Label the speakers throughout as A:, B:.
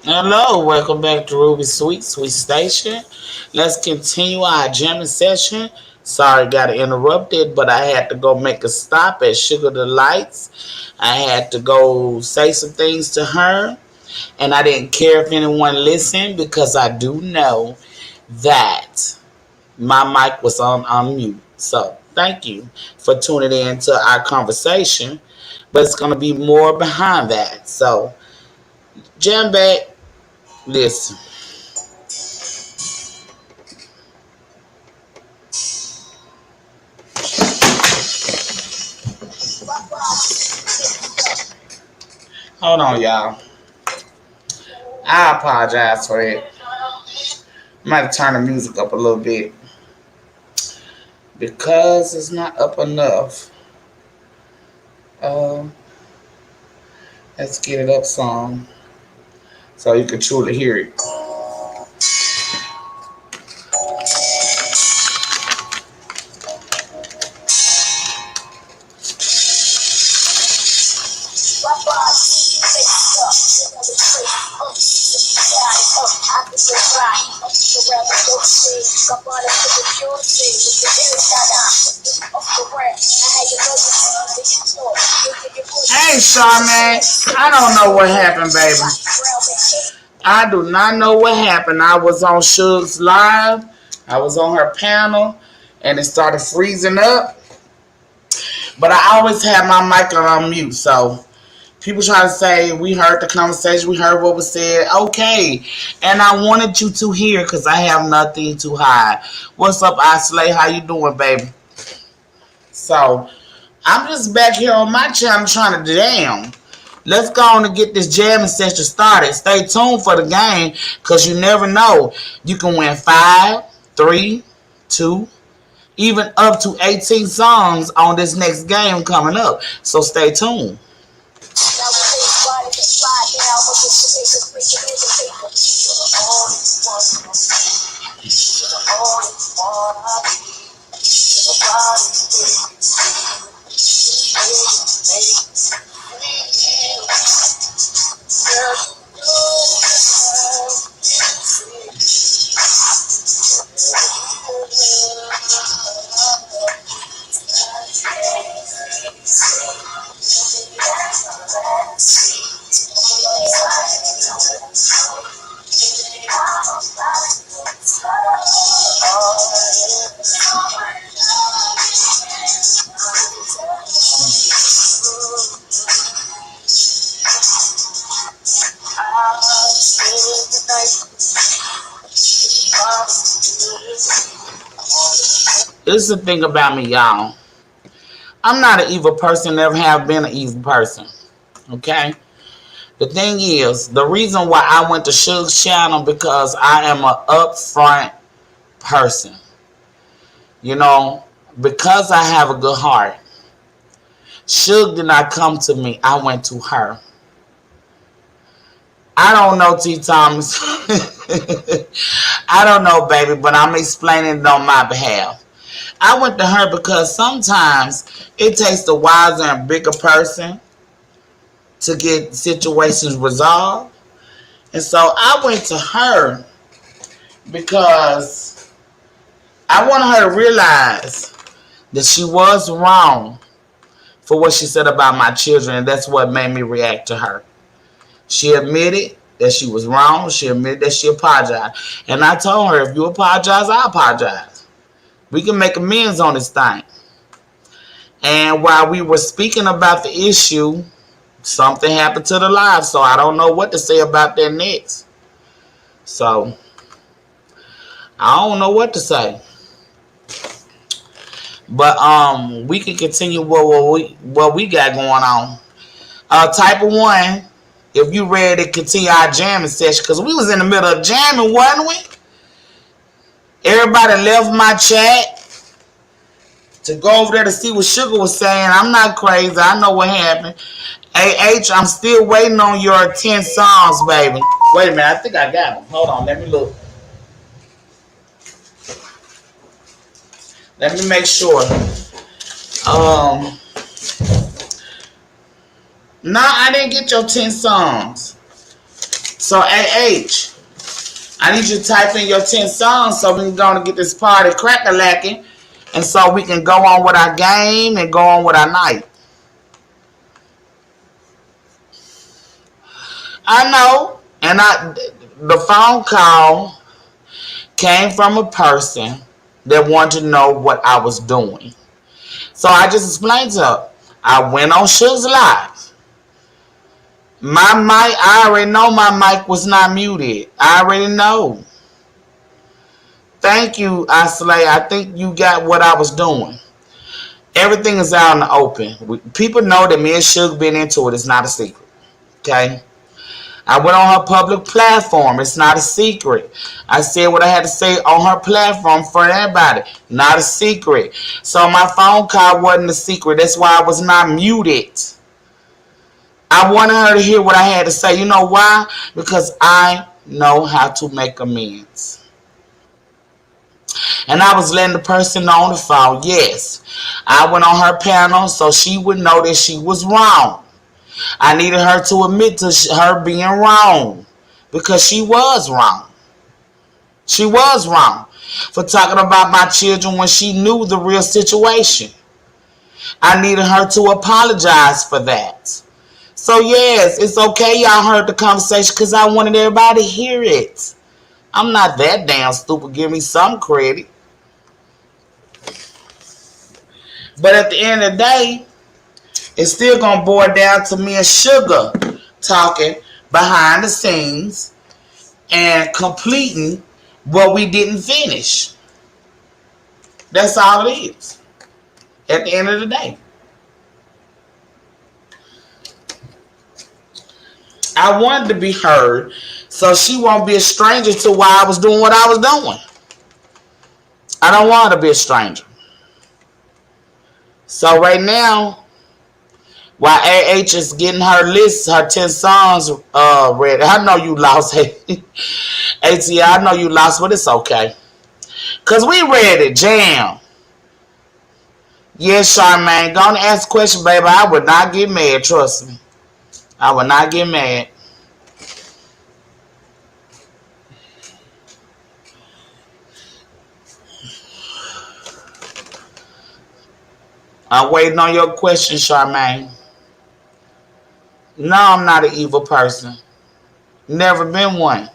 A: Hello, welcome back to Rubysweet Sweet Station. Let's continue our jamming session. Sorry, got interrupted, but I had to go make a stop at Sugar Delights. I had to go say some things to her, and I didn't care if anyone listened because I do know that my mic was on mute. So, thank you for tuning in to our conversation, but it's going to be more behind that. So, jam back, listen. Hold on, y'all. I apologize for it. I might turn the music up a little bit because it's not up enough. Um, let's get it up some so you can truly hear it. Hey, Charmaine, I don't know what happened, baby. I do not know what happened. I was on Suge's live. I was on her panel, and it started freezing up. But I always have my mic on mute, so people try to say we heard the conversation, we heard what was said. Okay, and I wanted you to hear because I have nothing to hide. What's up, Islay? How you doing, baby? So I'm just back here on my channel trying to jam. Let's go on and get this jamming session started. Stay tuned for the game because you never know. You can win 5, 3, 2, even up to 18 songs on this next game coming up. So stay tuned. This is the thing about me, y'all. I'm not an evil person, never have been an evil person. Okay? The thing is, the reason why I went to Suge's channel because I am an upfront person. You know, because I have a good heart. Suge did not come to me. I went to her. I don't know, T. Thomas. I don't know, baby, but I'm explaining it on my behalf. I went to her because sometimes it takes the wiser and bigger person to get situations resolved. And so I went to her because I wanted her to realize that she was wrong for what she said about my children, and that's what made me react to her. She admitted that she was wrong. She admitted that she apologized. And I told her, if you apologize, I apologize. We can make amends on this thing. And while we were speaking about the issue, something happened to the live, so I don't know what to say about that next. So, I don't know what to say. But we can continue what we got going on. Type of 1, if you ready to continue our jamming session, because we was in the middle of jamming, wasn't we? Everybody left my chat to go over there to see what Sugar was saying. I'm not crazy. I know what happened. AH, I'm still waiting on your 10 songs, baby. Wait a minute. I think I got them. Hold on. Let me look. Let me make sure. No, I didn't get your 10 songs. So AH, I need you to type in your 10 songs so we can go and get this party crack-a-lacking, and so we can go on with our game and go on with our night. I know, and the phone call came from a person that wanted to know what I was doing. So I just explained to her. I went on Suge's Live. My mic, I already know my mic was not muted. I already know. Thank you, Islay. I think you got what I was doing. Everything is out in the open. People know that me and Suge been into it. It's not a secret. Okay? I went on her public platform. It's not a secret. I said what I had to say on her platform for everybody. Not a secret. So my phone call wasn't a secret. That's why I was not muted. I wanted her to hear what I had to say. You know why? Because I know how to make amends. And I was letting the person know on the phone, yes, I went on her panel so she would know that she was wrong. I needed her to admit to her being wrong because she was wrong. She was wrong for talking about my children when she knew the real situation. I needed her to apologize for that. So yes, it's okay y'all heard the conversation because I wanted everybody to hear it. I'm not that damn stupid. Give me some credit. But at the end of the day, it's still going to boil down to me and Sugar talking behind the scenes and completing what we didn't finish. That's all it is. At the end of the day. I wanted to be heard so she won't be a stranger to why I was doing what I was doing. I don't want her to be a stranger. So right now, while AH is getting her list, her 10 songs ready. I know you lost, AT. I know you lost, but it's okay. Because we ready, jam. Yes, Charmaine, go on and ask a question, baby. I would not get mad, trust me. I would not get mad. I'm waiting on your question, Charmaine. No, I'm not an evil person. Never been one.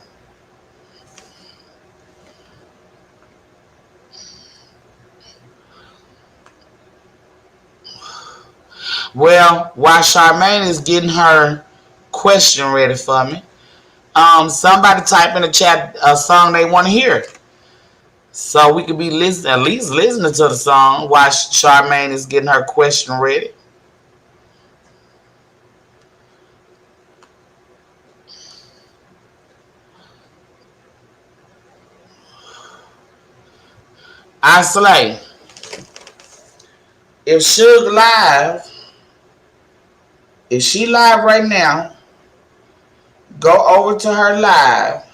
A: Well, while Charmaine is getting her question ready for me, somebody type in the chat a song they want to hear. So we could be at least listening to the song while Charmaine is getting her question ready. I slay. If Suge live, if she live right now, go over to her live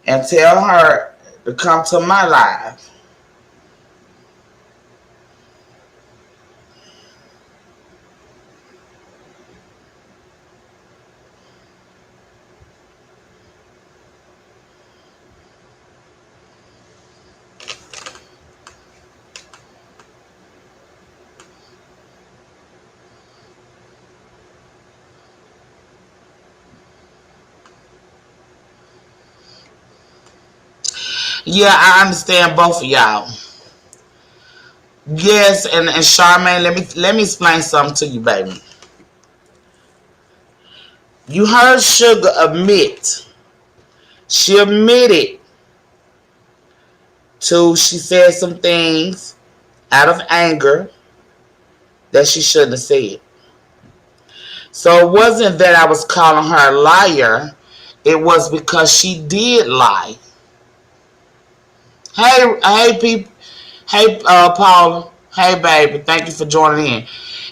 A: and tell her to come to my live. Yeah, I understand both of y'all. Yes, and Charmaine, let me explain something to you, baby. You heard Sugar admit. She admitted she said some things out of anger that she shouldn't have said. So it wasn't that I was calling her a liar. It was because she did lie. Hey, people. Hey, Paula. Hey, baby. Thank you for joining in.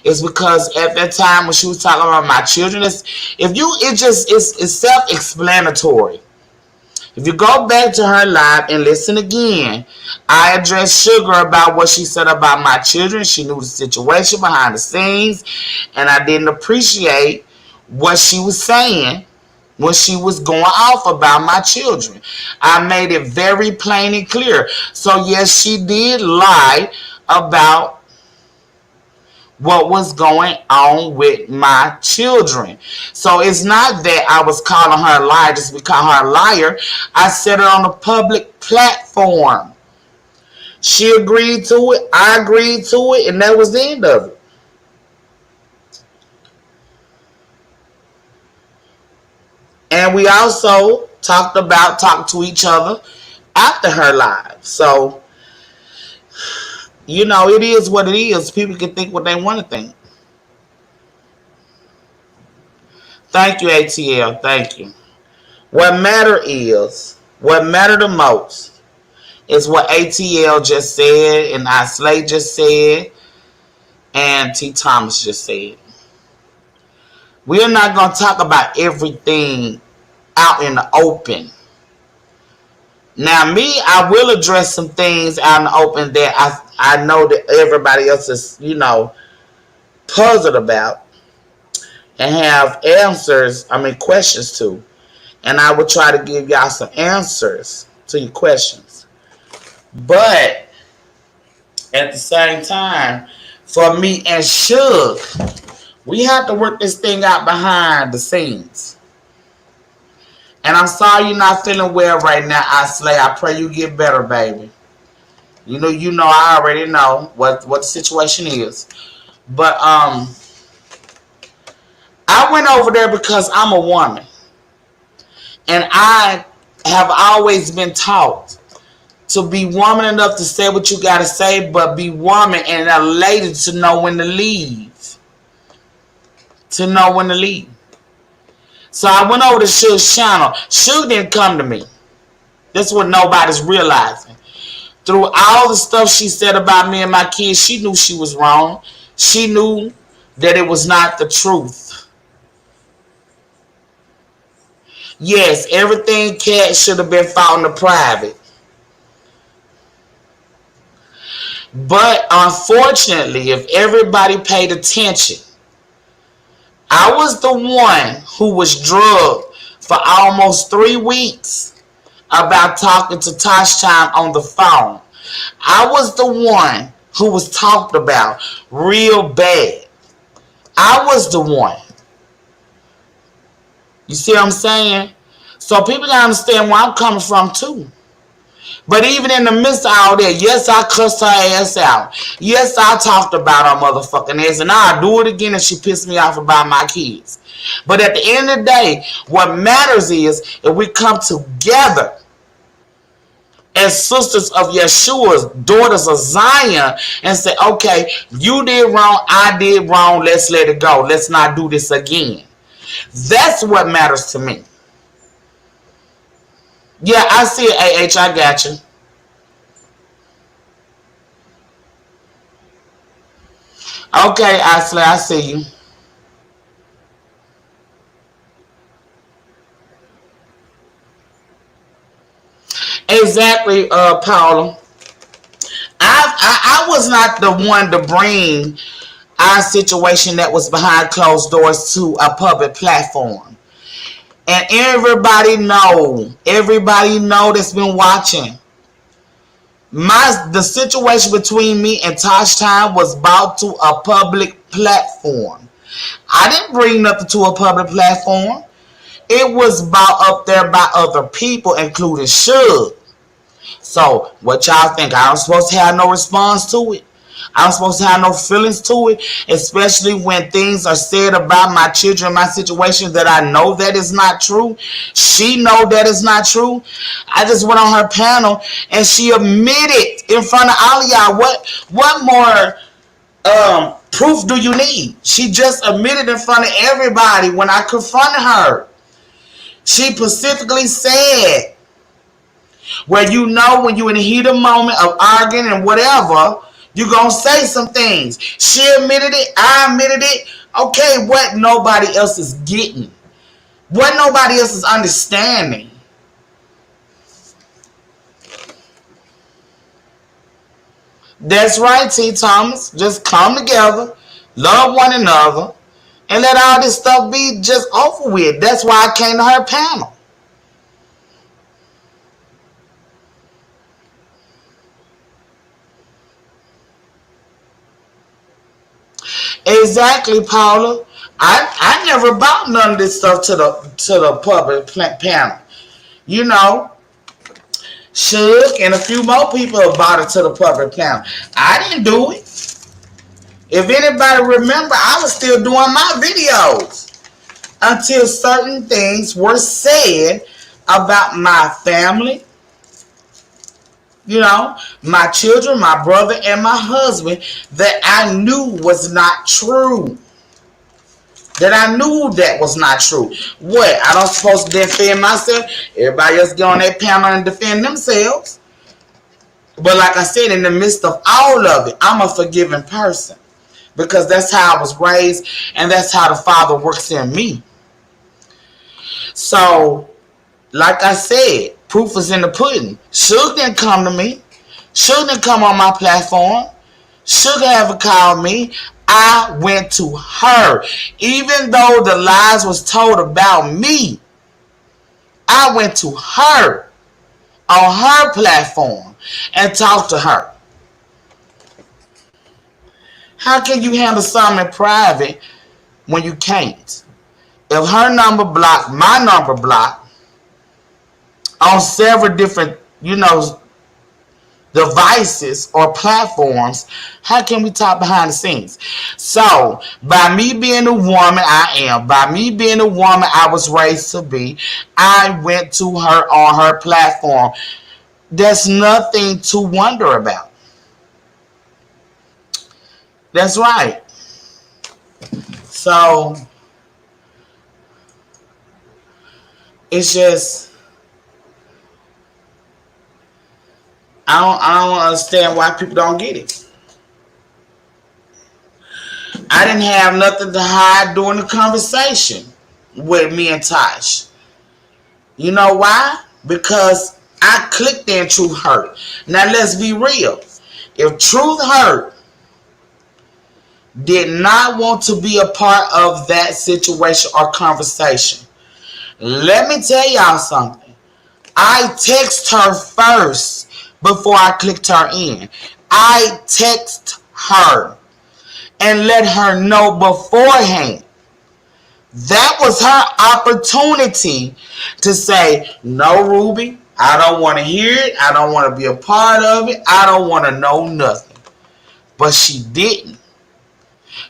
A: It's because at that time when she was talking about my children, it's self-explanatory. If you go back to her live and listen again, I addressed Sugar about what she said about my children. She knew the situation behind the scenes, and I didn't appreciate what she was saying when she was going off about my children. I made it very plain and clear. So yes, she did lie about what was going on with my children. So it's not that I was calling her a liar just because I call her a liar. I said it on a public platform. She agreed to it. I agreed to it. And that was the end of it. And we also talked to each other after her live. So, it is what it is. People can think what they want to think. Thank you, ATL. Thank you. What matter the most is what ATL just said, and I Slay just said, and T Thomas just said. We're not going to talk about everything out in the open. Now, me, I will address some things out in the open that I know that everybody else is, puzzled about and have questions to. And I will try to give y'all some answers to your questions. But at the same time, for me and Suge, we have to work this thing out behind the scenes. And I'm sorry you're not feeling well right now, I Slay. I pray you get better, baby. You know I already know what the situation is. But I went over there because I'm a woman. And I have always been taught to be woman enough to say what you gotta say, but be woman and a lady to know when to leave. To know when to leave. So I went over to Suge's channel. Suge didn't come to me. That's what nobody's realizing. Through all the stuff she said about me and my kids, she knew she was wrong. She knew that it was not the truth. Yes, everything Cat should have been fought in the private. But unfortunately, if everybody paid attention, I was the one who was drugged for almost 3 weeks about talking to Tosh Time on the phone. I was the one who was talked about real bad. I was the one. You see what I'm saying? So people gotta understand where I'm coming from too. But even in the midst of all that, yes, I cussed her ass out. Yes, I talked about her motherfucking ass. And I'll do it again if she pissed me off about my kids. But at the end of the day, what matters is if we come together as sisters of Yeshua's, daughters of Zion, and say, okay, you did wrong, I did wrong, let's let it go. Let's not do this again. That's what matters to me. Yeah, I see it, AH. I got you. Okay, Ashley, I see you. Exactly, Paula. I was not the one to bring our situation that was behind closed doors to a public platform. And everybody know that's been watching. The situation between me and Tosh Time was brought to a public platform. I didn't bring nothing to a public platform. It was brought up there by other people, including Suge. So, what y'all think? I'm supposed to have no response to it? I'm supposed to have no feelings to it, especially when things are said about my children, my situation that I know that is not true. She know that is not true. I just went on her panel and she admitted in front of all of y'all. What more proof do you need? She just admitted in front of everybody when I confronted her. She specifically said, when you're in the heat of moment of arguing and whatever, you're going to say some things. She admitted it. I admitted it. Okay, what nobody else is getting. What nobody else is understanding. That's right, T. Thomas. Just come together. Love one another. and let all this stuff be just over with. That's why I came to her panel. Exactly, Paula. I never bought none of this stuff to the public panel. You know, Suge and a few more people have bought it to the public panel. I didn't do it. If anybody remember, I was still doing my videos until certain things were said about my family, you know, my children, my brother, and my husband that I knew was not true. That I knew that was not true. What? I don't supposed to defend myself? Everybody else get on that panel and defend themselves. But like I said, in the midst of all of it, I'm a forgiving person. Because that's how I was raised, and that's how the Father works in me. So, like I said, proof is in the pudding. Suge didn't come to me. Suge didn't come on my platform. Suge ever called me. I went to her. Even though the lies was told about me, I went to her on her platform and talked to her. How can you handle something in private when you can't? If her number blocked, my number blocked on several different, devices or platforms, how can we talk behind the scenes? So, by me being the woman I am, by me being the woman I was raised to be, I went to her on her platform. There's nothing to wonder about. That's right. So, it's just, I don't understand why people don't get it. I didn't have nothing to hide during the conversation with me and Tosh. You know why? Because I clicked in Truth Hurt. Now let's be real. If Truth Hurt did not want to be a part of that situation or conversation, let me tell y'all something. I text her first before I clicked her in. I text her and let her know beforehand. That was her opportunity to say, no, Ruby, I don't want to hear it. I don't want to be a part of it. I don't want to know nothing. But she didn't.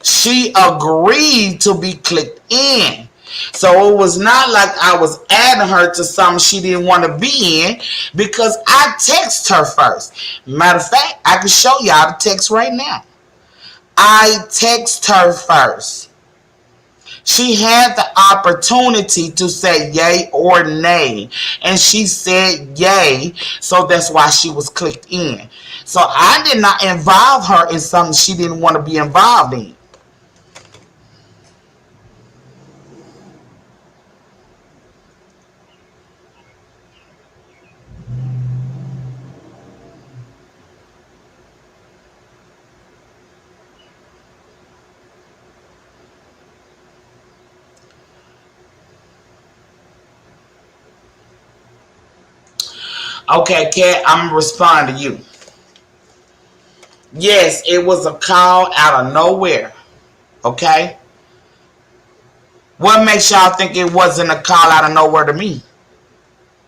A: She agreed to be clicked in. So it was not like I was adding her to something she didn't want to be in, because I text her first. Matter of fact, I can show y'all the text right now. I text her first. She had the opportunity to say yay or nay, and she said yay, so that's why she was clicked in. So I did not involve her in something she didn't want to be involved in. Okay, Kat, I'm going to respond to you. Yes, it was a call out of nowhere. Okay? What makes y'all think it wasn't a call out of nowhere to me?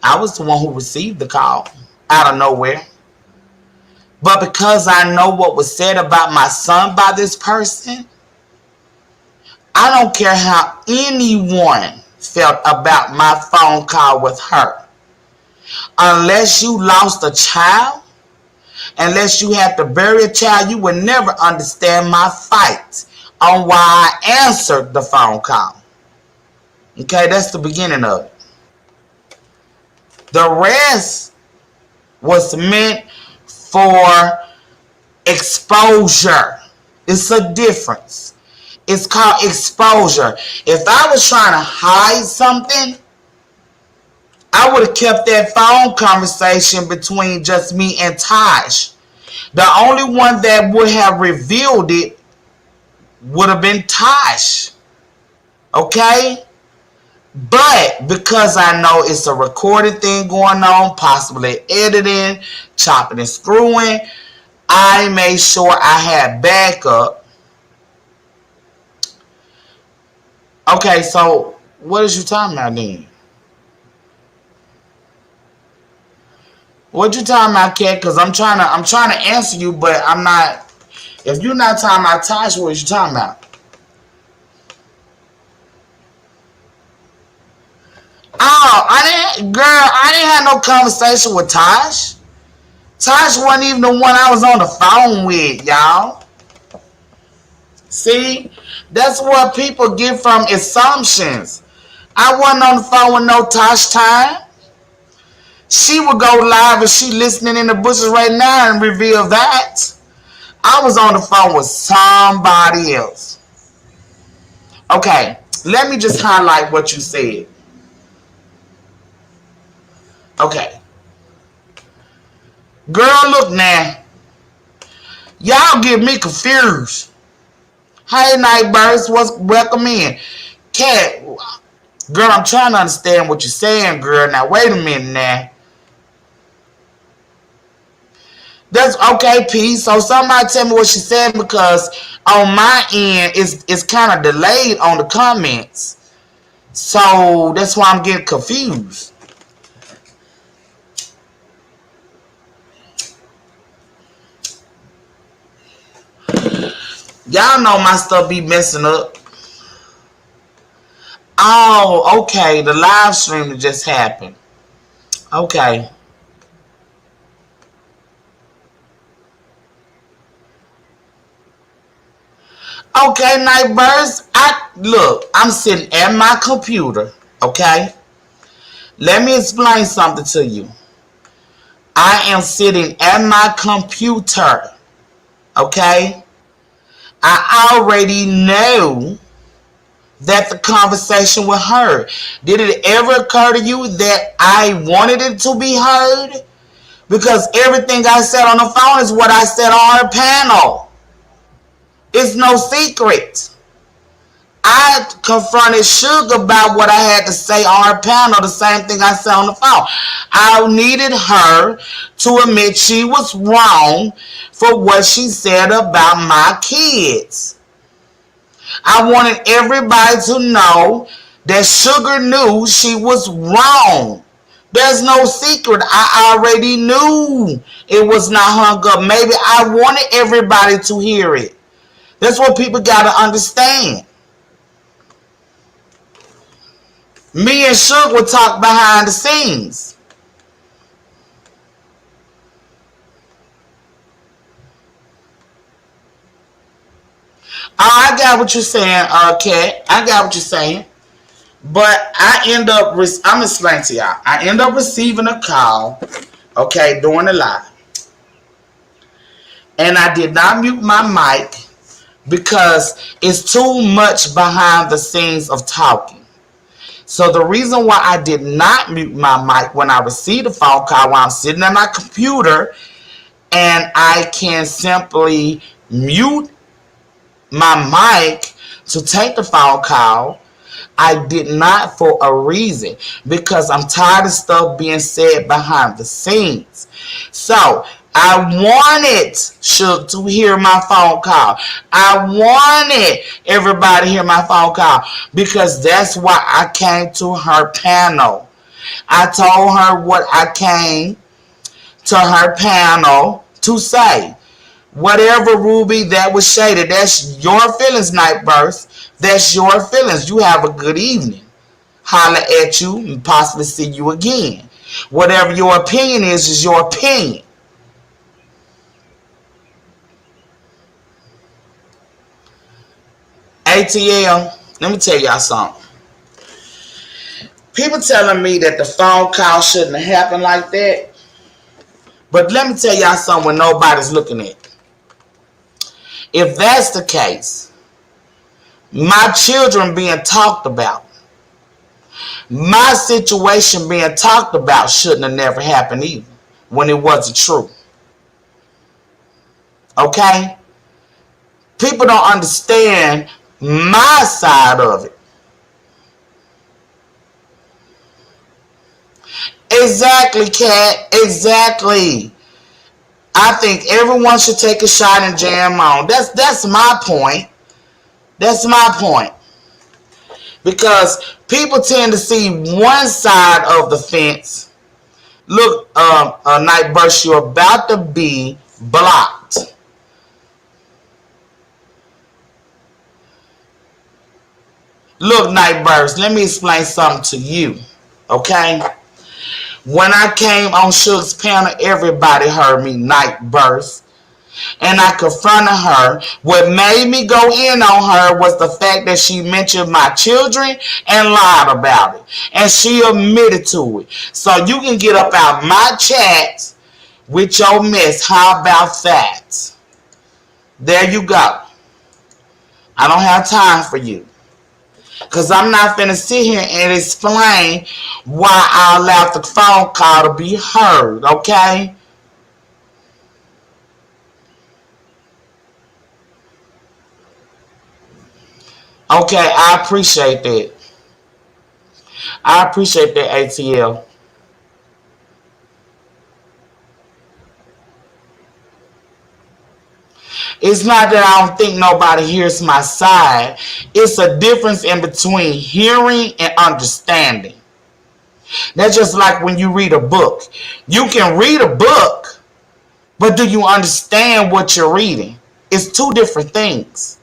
A: I was the one who received the call out of nowhere. But because I know what was said about my son by this person, I don't care how anyone felt about my phone call with her. Unless you lost a child, unless you had to bury a child, you would never understand my fight on why I answered the phone call. Okay, that's the beginning of it. The rest was meant for exposure. It's a difference. It's called exposure. If I was trying to hide something, I would have kept that phone conversation between just me and Tosh. The only one that would have revealed it would have been Tosh. Okay? But because I know it's a recorded thing going on, possibly editing, chopping and screwing, I made sure I had backup. Okay, so what is you talking about then? What you talking about, Kat? Because I'm trying to answer you, but I'm not. If you're not talking about Tosh, what is you talking about? Oh, I didn't have no conversation with Tosh. Tosh wasn't even the one I was on the phone with, y'all. See, that's what people get from assumptions. I wasn't on the phone with no Tosh time. She would go live and she listening in the bushes right now and reveal that. I was on the phone with somebody else. Okay, let me just highlight what you said. Okay. Girl, look now. Y'all get me confused. Hey, Nightbirds, welcome in. Kat, girl, I'm trying to understand what you're saying, girl. Now, wait a minute now. That's okay, P. So somebody tell me what she said because on my end, it's kind of delayed on the comments. So that's why I'm getting confused. Y'all know my stuff be messing up. Oh, okay. The live stream just happened. Okay. Okay, Nightbirds. I'm sitting at my computer. Okay. Let me explain something to you. I am sitting at my computer. Okay. I already know that the conversation was heard. Did it ever occur to you that I wanted it to be heard? Because everything I said on the phone is what I said on her panel. It's no secret. I confronted Sugar about what I had to say on her panel, the same thing I said on the phone. I needed her to admit she was wrong for what she said about my kids. I wanted everybody to know that Sugar knew she was wrong. There's no secret. I already knew it was not hung up. Maybe I wanted everybody to hear it. That's what people got to understand. Me and Sugar would talk behind the scenes. I got what you're saying, Kat. I got what you're saying. But I'm going to explain to y'all. I end up receiving a call, okay, during the live. And I did not mute my mic because it's too much behind the scenes of talking. So the reason why I did not mute my mic when I received a phone call while I'm sitting at my computer and I can simply mute my mic to take the phone call, I did not for a reason because I'm tired of stuff being said behind the scenes. So I wanted Suge to hear my phone call. I wanted everybody to hear my phone call because that's why I came to her panel. I told her what I came to her panel to say. Whatever, Ruby, that was shaded. That's your feelings, Nightburst. That's your feelings. You have a good evening. Holler at you and possibly see you again. Whatever your opinion is your opinion. ATL, let me tell y'all something. People telling me that the phone call shouldn't have happened like that. But let me tell y'all something when nobody's looking at. If that's the case, my children being talked about, my situation being talked about shouldn't have never happened either when it wasn't true. Okay? People don't understand my side of it. Exactly, Kat. Exactly. I think everyone should take a shot and jam on. That's my point. That's my point. Because people tend to see one side of the fence. Look, Nightburst, you're about to be blocked. Look, Nightburst, let me explain something to you. Okay? When I came on Suge's panel, everybody heard me, Nightburst. And I confronted her. What made me go in on her was the fact that she mentioned my children and lied about it. And she admitted to it. So you can get up out my chat with your mess. How about that? There you go. I don't have time for you. Because I'm not finna sit here and explain why I allowed the phone call to be heard, okay? Okay, I appreciate that. I appreciate that, ATL. It's not that I don't think nobody hears my side. It's a difference in between hearing and understanding. That's just like when you read a book. You can read a book, but do you understand what you're reading? It's two different things.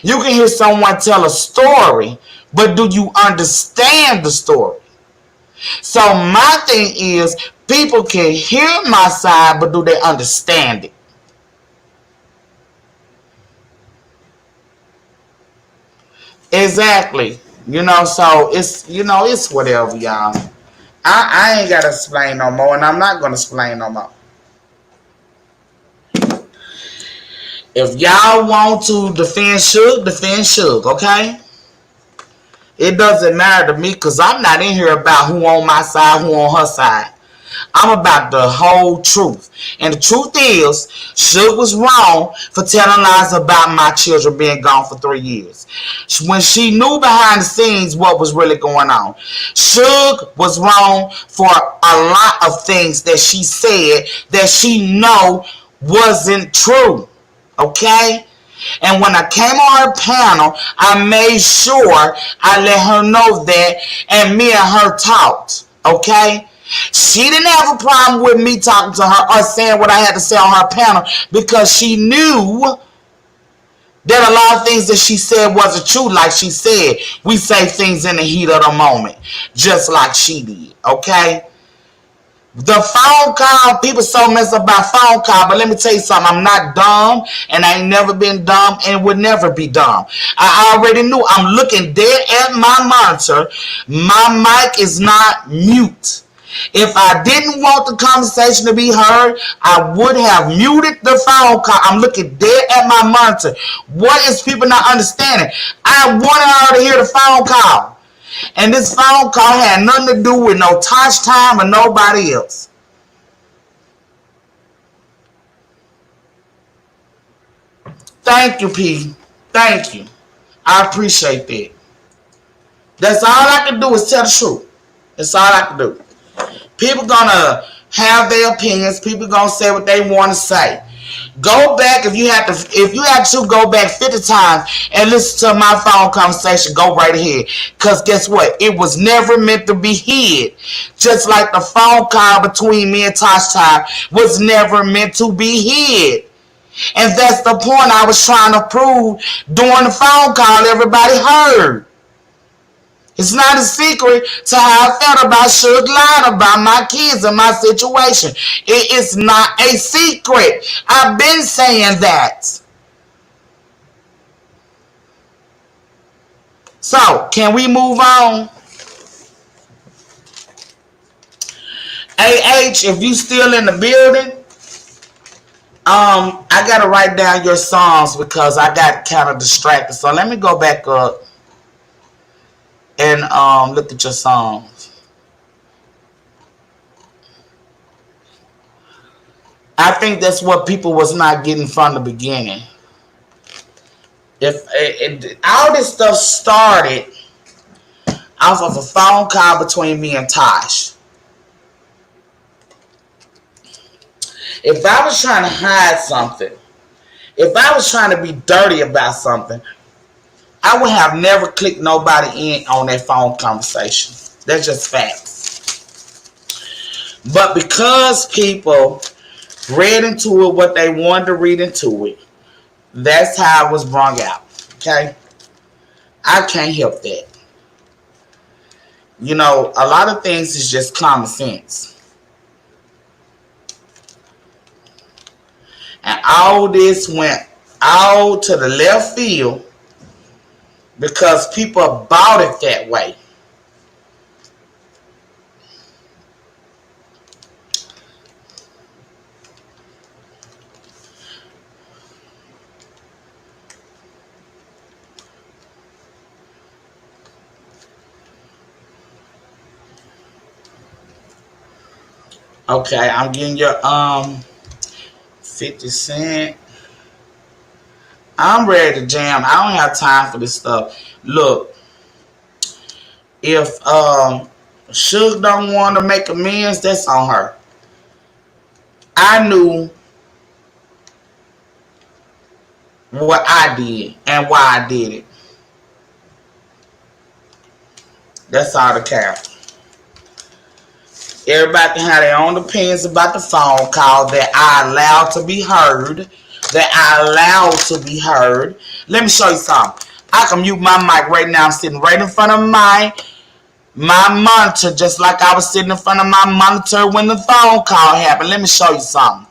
A: You can hear someone tell a story, but do you understand the story? So my thing is, people can hear my side, but do they understand it? Exactly. So it's whatever, y'all. I ain't gotta explain no more, and I'm not gonna explain no more. If y'all want to defend Suge, okay? It doesn't matter to me because I'm not in here about who on my side, who on her side. I'm about the whole truth. And the truth is, Suge was wrong for telling lies about my children being gone for 3 years. When she knew behind the scenes what was really going on. Suge was wrong for a lot of things that she said that she know wasn't true. Okay? And when I came on her panel, I made sure I let her know that, and me and her talked. Okay? She didn't have a problem with me talking to her or saying what I had to say on her panel because she knew that a lot of things that she said wasn't true. Like she said, we say things in the heat of the moment, just like she did. Okay? The phone call, people so messed up about phone call, but let me tell you something. I'm not dumb, and I ain't never been dumb, and would never be dumb. I already knew. I'm looking dead at my monitor. My mic is not mute. If I didn't want the conversation to be heard, I would have muted the phone call. I'm looking dead at my monitor. What is people not understanding? I wanted her to hear the phone call. And this phone call had nothing to do with no touch time or nobody else. Thank you, P. Thank you. I appreciate that. That's all I can do is tell the truth. That's all I can do. People gonna have their opinions. People gonna say what they want to say. Go back if you have to go back 50 times and listen to my phone conversation, go right ahead. Cause guess what? It was never meant to be hid. Just like the phone call between me and Tosh Time was never meant to be hid. And that's the point I was trying to prove during the phone call everybody heard. It's not a secret to how I felt about Suge lying about my kids and my situation. It is not a secret. I've been saying that. So, can we move on? AH, if you still in the building, I gotta write down your songs because I got kind of distracted. So let me go back up and look at your songs. I think that's what people was not getting from the beginning. All this stuff started off of a phone call between me and Tosh. If I was trying to hide something, if I was trying to be dirty about something, I would have never clicked nobody in on that phone conversation. That's just facts. But because people read into it what they wanted to read into it, that's how it was brought out. Okay? I can't help that. You know, a lot of things is just common sense. And all this went all to the left field because people bought it that way. Okay, I'm getting your 50 Cent. I'm ready to jam. I don't have time for this stuff. Look, if Suge don't want to make amends, that's on her. I knew what I did and why I did it. That's all that counts. Everybody can have their own opinions about the phone call that I allowed to be heard. Let me show you something. I can mute my mic right now. I'm sitting right in front of my monitor, just like I was sitting in front of my monitor when the phone call happened. Let me show you something.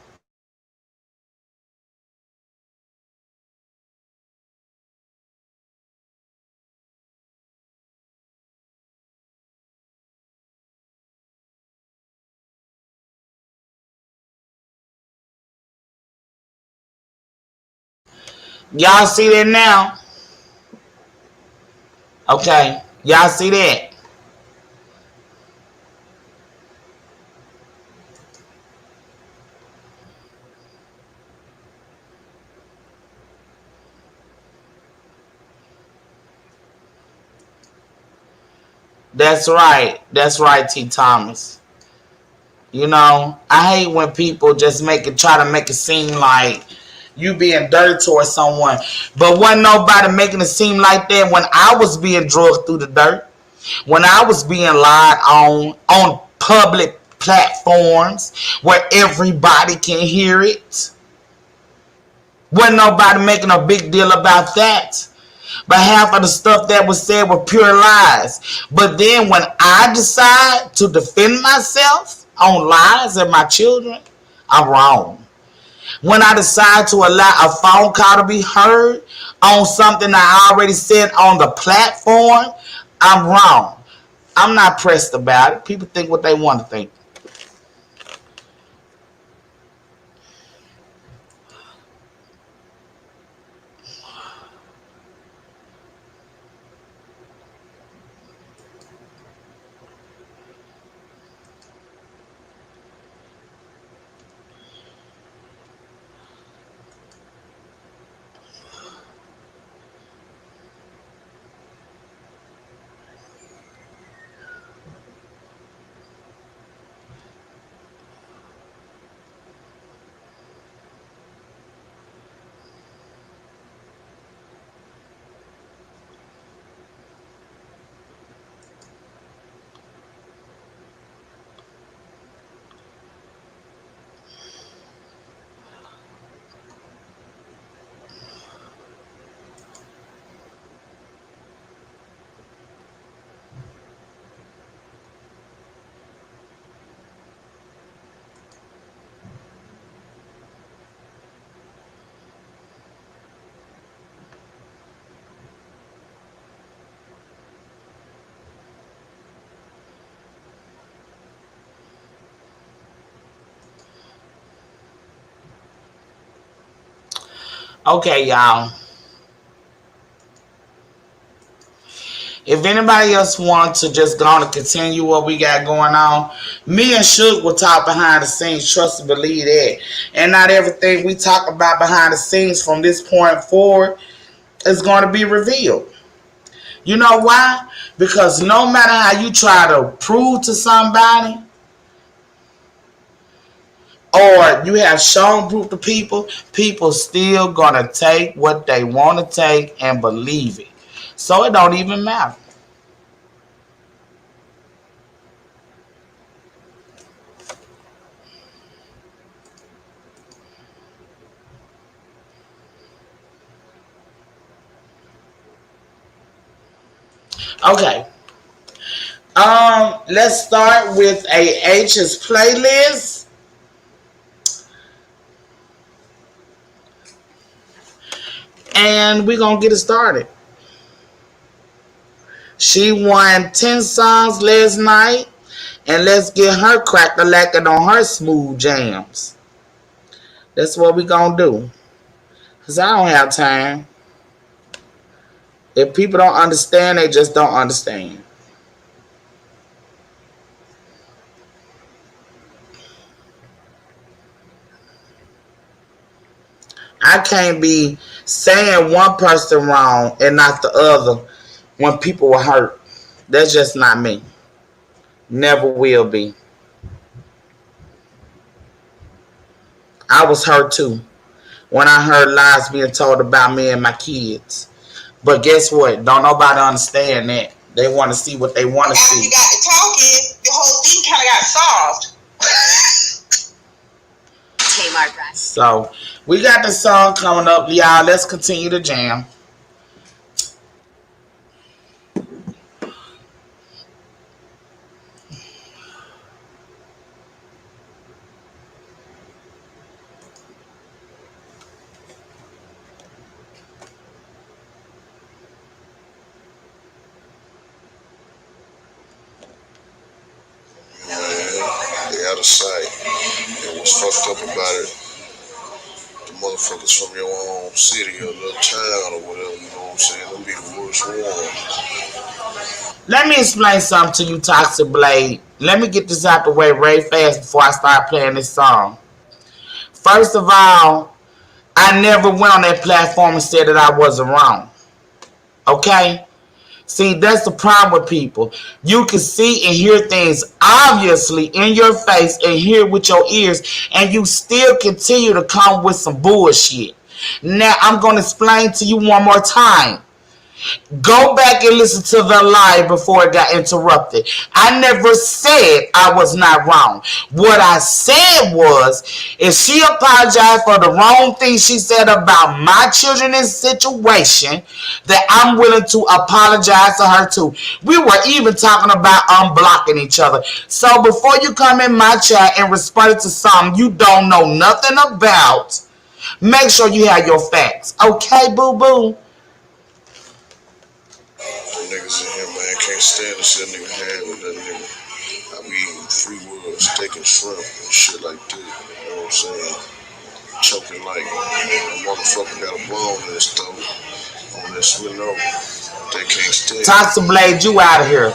A: Y'all see that now? Okay. Y'all see that? That's right. That's right, T. Thomas. You know, I hate when people just try to make it seem like you being dirty towards someone. But wasn't nobody making it seem like that when I was being drugged through the dirt. When I was being lied on public platforms where everybody can hear it. Wasn't nobody making a big deal about that. But half of the stuff that was said were pure lies. But then when I decide to defend myself on lies of my children, I'm wrong. When I decide to allow a phone call to be heard on something I already said on the platform, I'm wrong. I'm not pressed about it. People think what they want to think. Okay, y'all. If anybody else wants to just go on and continue what we got going on, me and Suge will talk behind the scenes. Trust and believe that. And not everything we talk about behind the scenes from this point forward is going to be revealed. You know why? Because no matter how you try to prove to somebody, or you have shown group of people, people still gonna take what they want to take and believe it. So it don't even matter. Okay. Let's start with H's playlist. And we're gonna get it started. She won 10 songs last night. And let's get her crack-a-lacking on her smooth jams. That's what we gonna do. Because I don't have time. If people don't understand, they just don't understand. I can't be saying one person wrong and not the other when people were hurt. That's just not me. Never will be. I was hurt too when I heard lies being told about me and my kids. But guess what? Don't nobody understand that. They want to see what they want to see.
B: After you got to talking, the whole thing kind of got solved.
A: So we got the song coming up, y'all. Let's continue to jam.
C: Sight. And what's fucked up about it, the motherfuckers from your own city or little town or whatever, you know what I'm saying? They'll be the worst ones.
A: Let me explain something to you, Toxic Blade. Let me get this out the way very fast before I start playing this song. First of all, I never went on that platform and said that I wasn't wrong. Okay? See, that's the problem with people. You can see and hear things obviously in your face and hear with your ears, and you still continue to come with some bullshit. Now, I'm going to explain to you one more time. Go back and listen to the live before it got interrupted. I never said I was not wrong. What I said was, if she apologized for the wrong thing she said about my children in this situation, that I'm willing to apologize to her too. We were even talking about unblocking each other. So before you come in my chat and respond to something you don't know nothing about, make sure you have your facts. Okay, boo-boo?
C: Niggas in here, man, can't stand to sit nigga hand with that nigga. I be eating free world, steak and shrimp and shit like that. You know what I'm saying? Choking like a motherfucker got a bone in his throat on that swing over. They can't stand.
A: Toxic Blade, you out of here.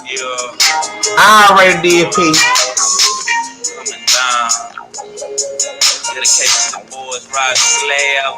A: Yeah. I already did, P. Coming down. Dedication to the boys, Rod Slab.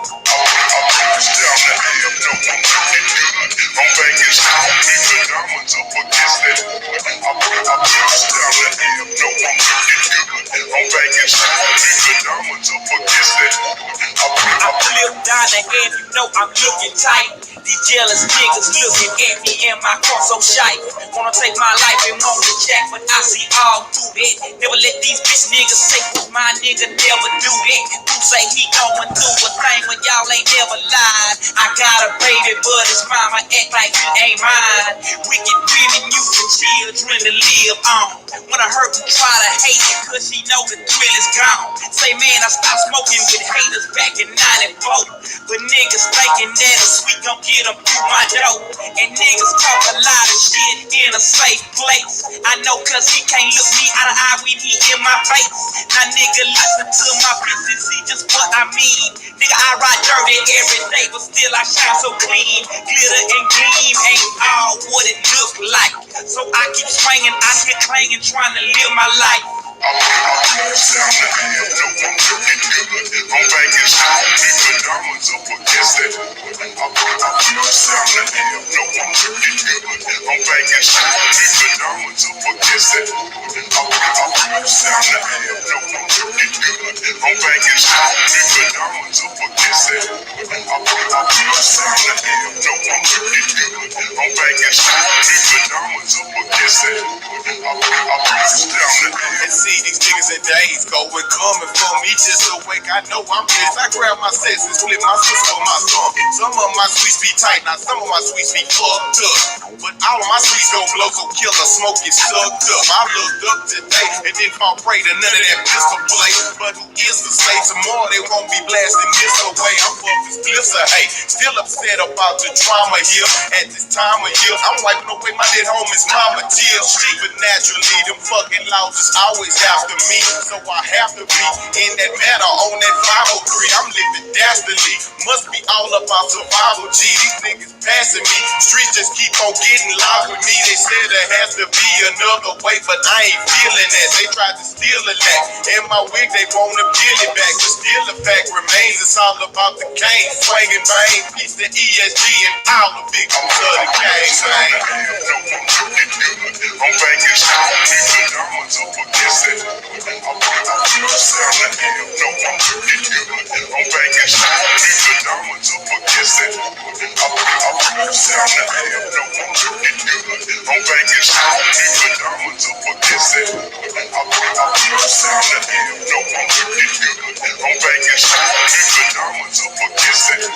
A: I flip down the head, you know I'm looking tight. These jealous niggas looking at me and my car so shy. Wanna take my life and want to jack, but I see all through that. Never let these bitch niggas say my nigga never do that. Who say he going through a thing when y'all ain't never lied? I got a baby, but his mama act like he ain't mine. Wicked women using children to live on. When I heard him try to hate it, cause she know the thrill is gone. Say man, I stopped smoking with haters back in 94. But niggas thinking that a sweet gon' get them through my door. And niggas talk a lot of shit in a safe place. I know cause he can't look me out of eye when he in my face. Now nigga listen to my business, see just what I mean. Nigga I ride dirty every day, but still I shine so clean. Glitter and gleam ain't all what it look like. So I keep swinging, I keep clanging, trying to live my life. I'm
C: forget that. I'm sound to have, no, I'm looking good. I'm banging strong, nigga, diamonds up against that. I'm sound to have, no, I'm looking good. I'm banging strong, nigga, diamonds up against that. I'm down to have.
D: And see these niggas in days go and coming for me just awake. I know I'm pissed. I grab my sets and split my sister with my thumb. Some of my sweets be tight, now some of my sweets be fucked up. But all of my sweets gon' blow, so killer smoke is sucked up. I looked up today and didn't fall prey to none of that pistol play. But who is to say tomorrow they won't be blasting this away? I'm fucking spliffs of hate. Still upset about the drama here at this time of year. I'm wiping away my dead homie's mama tears. But naturally, them fucking laws is always after me. So I have to be in that matter on that 503. I'm living dastardly. Must be all about survival, G. These niggas passing me. Streets just keep on getting loud with me. They said there has to be another way, but I ain't feeling that. They tried to steal a lack. In my wig, they wanna peel it back. But still the fact remains, it's all about the cane. Swinging bang, peace to ESG and all the victims of the gang.
C: I'm banging strong, nigga, diamonds up against that. I'm sound to have, no, I'm looking good. I'm banging strong, nigga, diamonds up against that. I'm sound to have, no, I'm looking good. I'm banging strong, nigga, diamonds up against that. I'm sound to have, no, I'm looking good. I'm banging strong, nigga, diamonds up against that.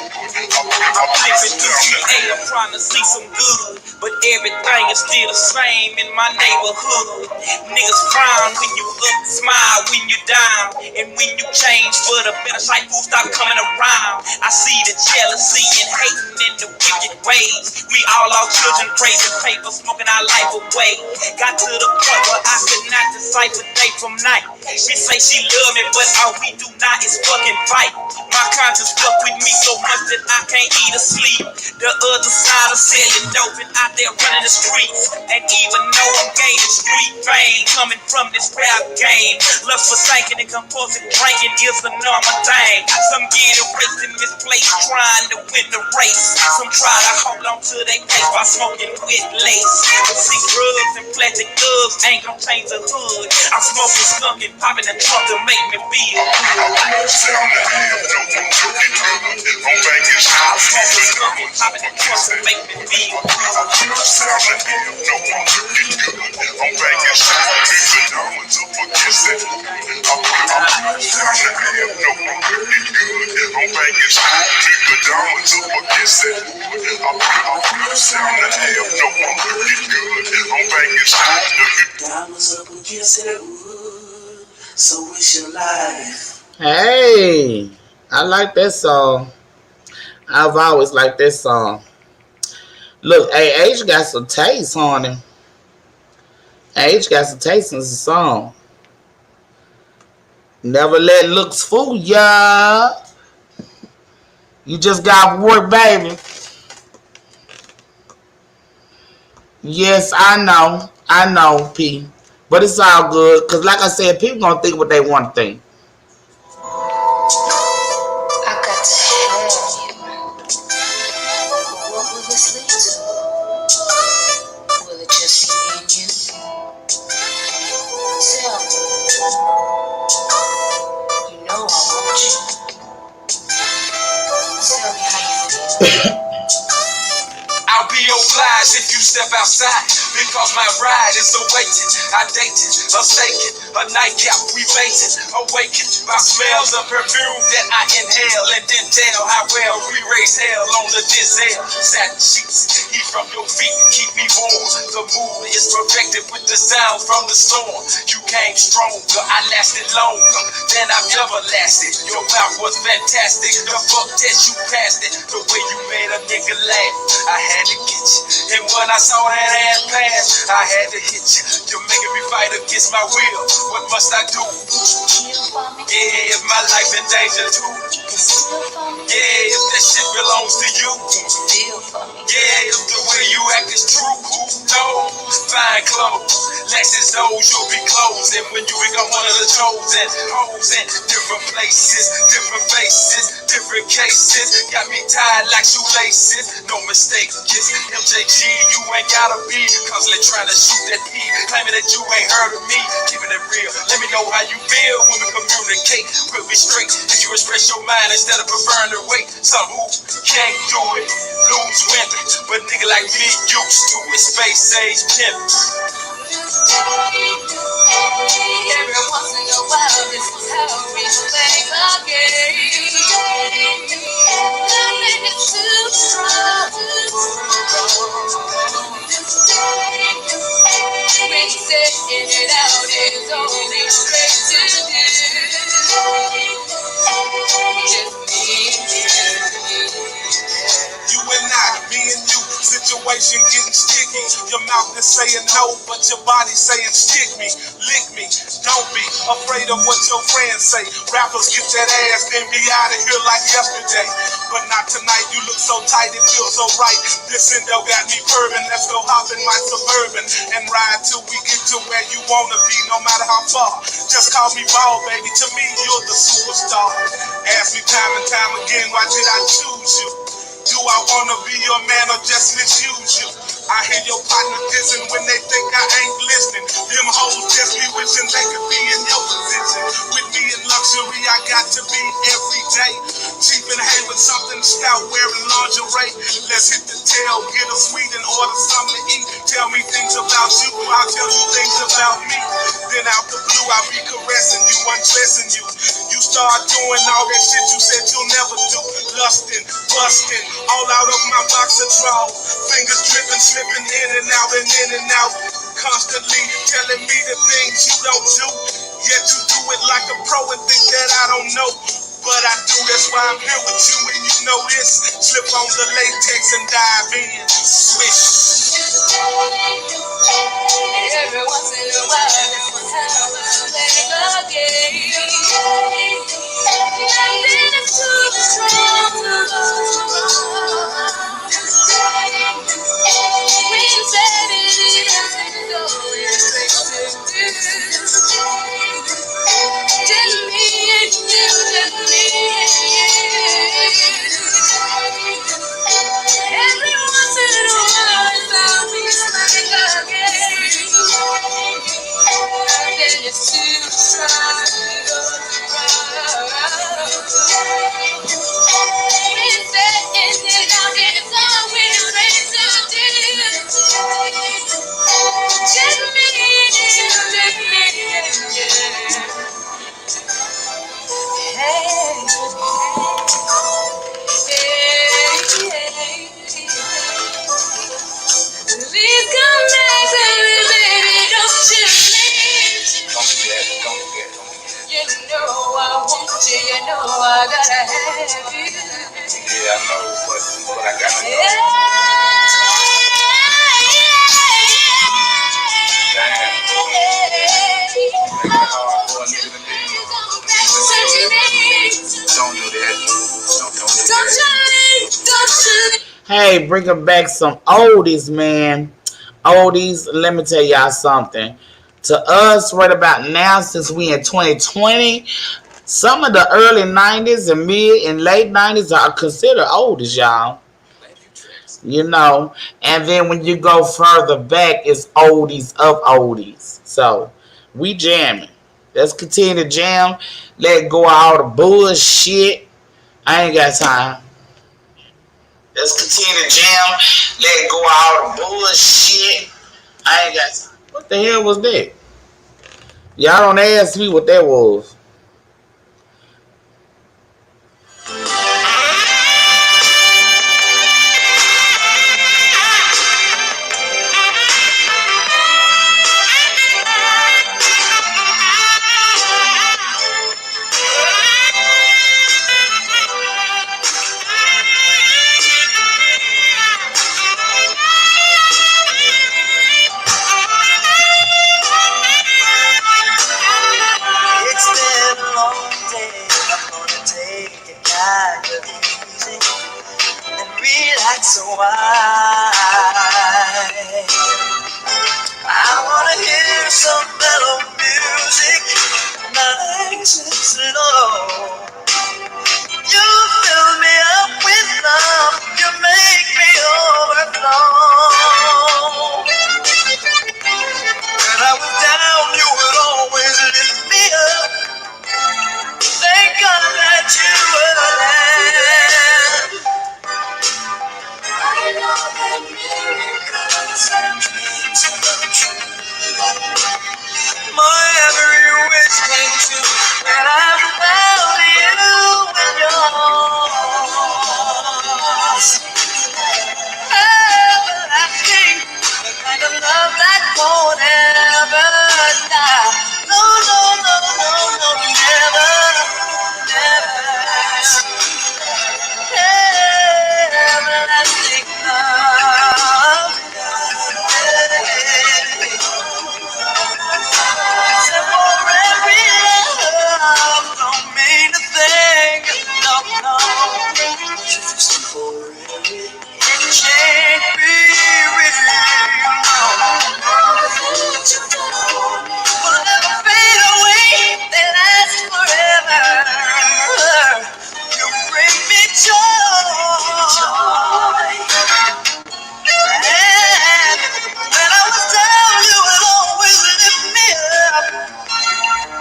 D: I'm flipping through GA, I'm trying to see some good. But everything is still the same in my neighborhood. Niggas frown when you up, smile when you down. And when you change for the better, shite fools stop coming around. I see the jealousy and hating in the wicked ways. We all our children praising paper, smoking our life away. Got to the point where I could not decipher day from night. She say she love me, but all we do not is fucking fight. My conscience fuck with me so much that I can't eat or sleep. The other side of selling dope and out there running the streets. And even though I'm gaining street fame, coming from this rap game, lust for thinking and compulsive drinking is a normal thing. Some get erased and misplaced, trying to win the race. Some try to hold on to their place by smoking with lace. But see, drugs and plastic thugs ain't gon' change the hood. I'm smoking skunk and popping the trunk to make me feel good.
C: Sound to have, no, I'm looking good. I'm banging strong, nigga, diamonds up against that. Sound to have, no, I'm looking good. I'm banging strong, nigga, diamonds up against that. Sound to have, no, I'm looking good. I'm banging strong, nigga, diamonds up against that. Sound to have, no, I'm looking good. I'm banging strong, nigga.
E: Diamonds up against that wood. So it's your life.
A: Hey, I like that song. I've always liked that song. Look, hey, H got some taste on him. H got some taste in the song. Never let looks fool ya. You just got work, baby. Yes, I know, P. But it's all good, because like I said, people gonna think what they want to think.
F: I got to have you. But what will this lead to? Will it just be me and you? Tell me. You know I want you. Tell me how you feel.
D: I'll be obliged if you step outside, because my ride is awaited. I dated, a staking, a nightcap, we fainted, awakened by smells of perfume that I inhale, and then tell how well we raise hell on the Denzel. Satin sheets, heat from your feet, keep me warm. The mood is perfected with the sound from the storm. You came stronger, I lasted longer than I've ever lasted. Your mouth was fantastic, the fuck that you passed it. The way you made a nigga laugh, I had to get you. And when I saw that ass pass, I had to hit you. You're making me fight against my will. What must I do? Yeah, if my life in danger too. Yeah, if that shit belongs to you. Yeah, if the way you act is true. toes, fine clothes. Lexus O's, you'll be closed. And when you become one of the chosen, hoes in different places, different faces, different cases. Got me tied like shoelaces, no mistake. Kiss MJG, you ain't gotta be constantly trying to shoot that P, claiming that you ain't heard of me. Keeping it real, let me know how you feel when we communicate. We'll be straight if you express your mind instead of preferring to wait. Some who can't do it, lose win, but nigga like me used to it. Space age pimp.
F: Every once in a while, this is how we play the game. Nothing is too strong. When setting it out is only straight to do. Just me and you.
D: You and I, me and you, situation getting sticky. Your mouth is saying no, but your body saying stick me, lick me. Don't be afraid of what your friends say. Rappers get that ass, then be out of here like yesterday. But not tonight, you look so tight, it feels so right. This endo got me purring, let's go hop in my Suburban and ride till we get to where you wanna be, no matter how far. Just call me ball, baby, to me you're the superstar. Ask me time and time again, why did I choose you? Do I wanna be your man or just misuse you? I hear your partner dissing when they think I ain't listening. Them hoes just be wishing they could be in your position. With me in luxury, I got to be every day. Cheap and hay with something stout, wearing lingerie. Let's hit the tail, get a sweet and order something to eat. Tell me things about you, I'll tell you things about me. Then out the blue, I'll be caressing you, undressing you. You start doing all that shit you said you'll never do. Lusting, busting, all out of my boxer drawers. Fingers dripping, slipping in and out and in and out. Constantly telling me the things you don't do. Yet you do it like a pro and think that I don't know. But I do, that's why I'm here with you and you know this. Slip on the latex and dive in. Swish.
F: Every once in a while, this is how I play the game. Nothing is too strong. We said it is always straight to do. Just me and you, just me and you. Every once in a while, it's how we play the game. Nothing is too strong to go wrong. We said it out, it's always straight to do. Just me and you, just me and you. Hey, hey, please come back to me, baby, don't you leave.
D: Don't do that, don't do that, don't do that.
F: You know I want you, you know I gotta have you.
D: Yeah, I know, but I gotta know.
F: Yeah,
D: Damn. Make it hard for a nigga to leave. Don't do that.
F: don't you leave.
A: Hey, bringing back some oldies, man. Oldies, let me tell y'all something. To us, right about now, since we in 2020, some of the early 90s and mid and late 90s are considered oldies, y'all. You know, and then when you go further back, it's oldies of oldies. So, we jamming. Let's continue to jam. Let go of all the bullshit. I ain't got time. Let's continue to jam. Let go of all the bullshit. I ain't got time. What the hell was that? Y'all don't ask me what that was.
E: miracles and dreams come true.
D: My every wish came true when I found you in your arms. Everlasting, the kind of love that won't ever die. No, no, no, no, no, never, never. Everlasting love. Temporary love don't mean a thing. No, no.
E: Just temporary.
D: It can't be real. No. Will never fade away. They last forever. You bring me joy. And when I was down, you will always lift me up.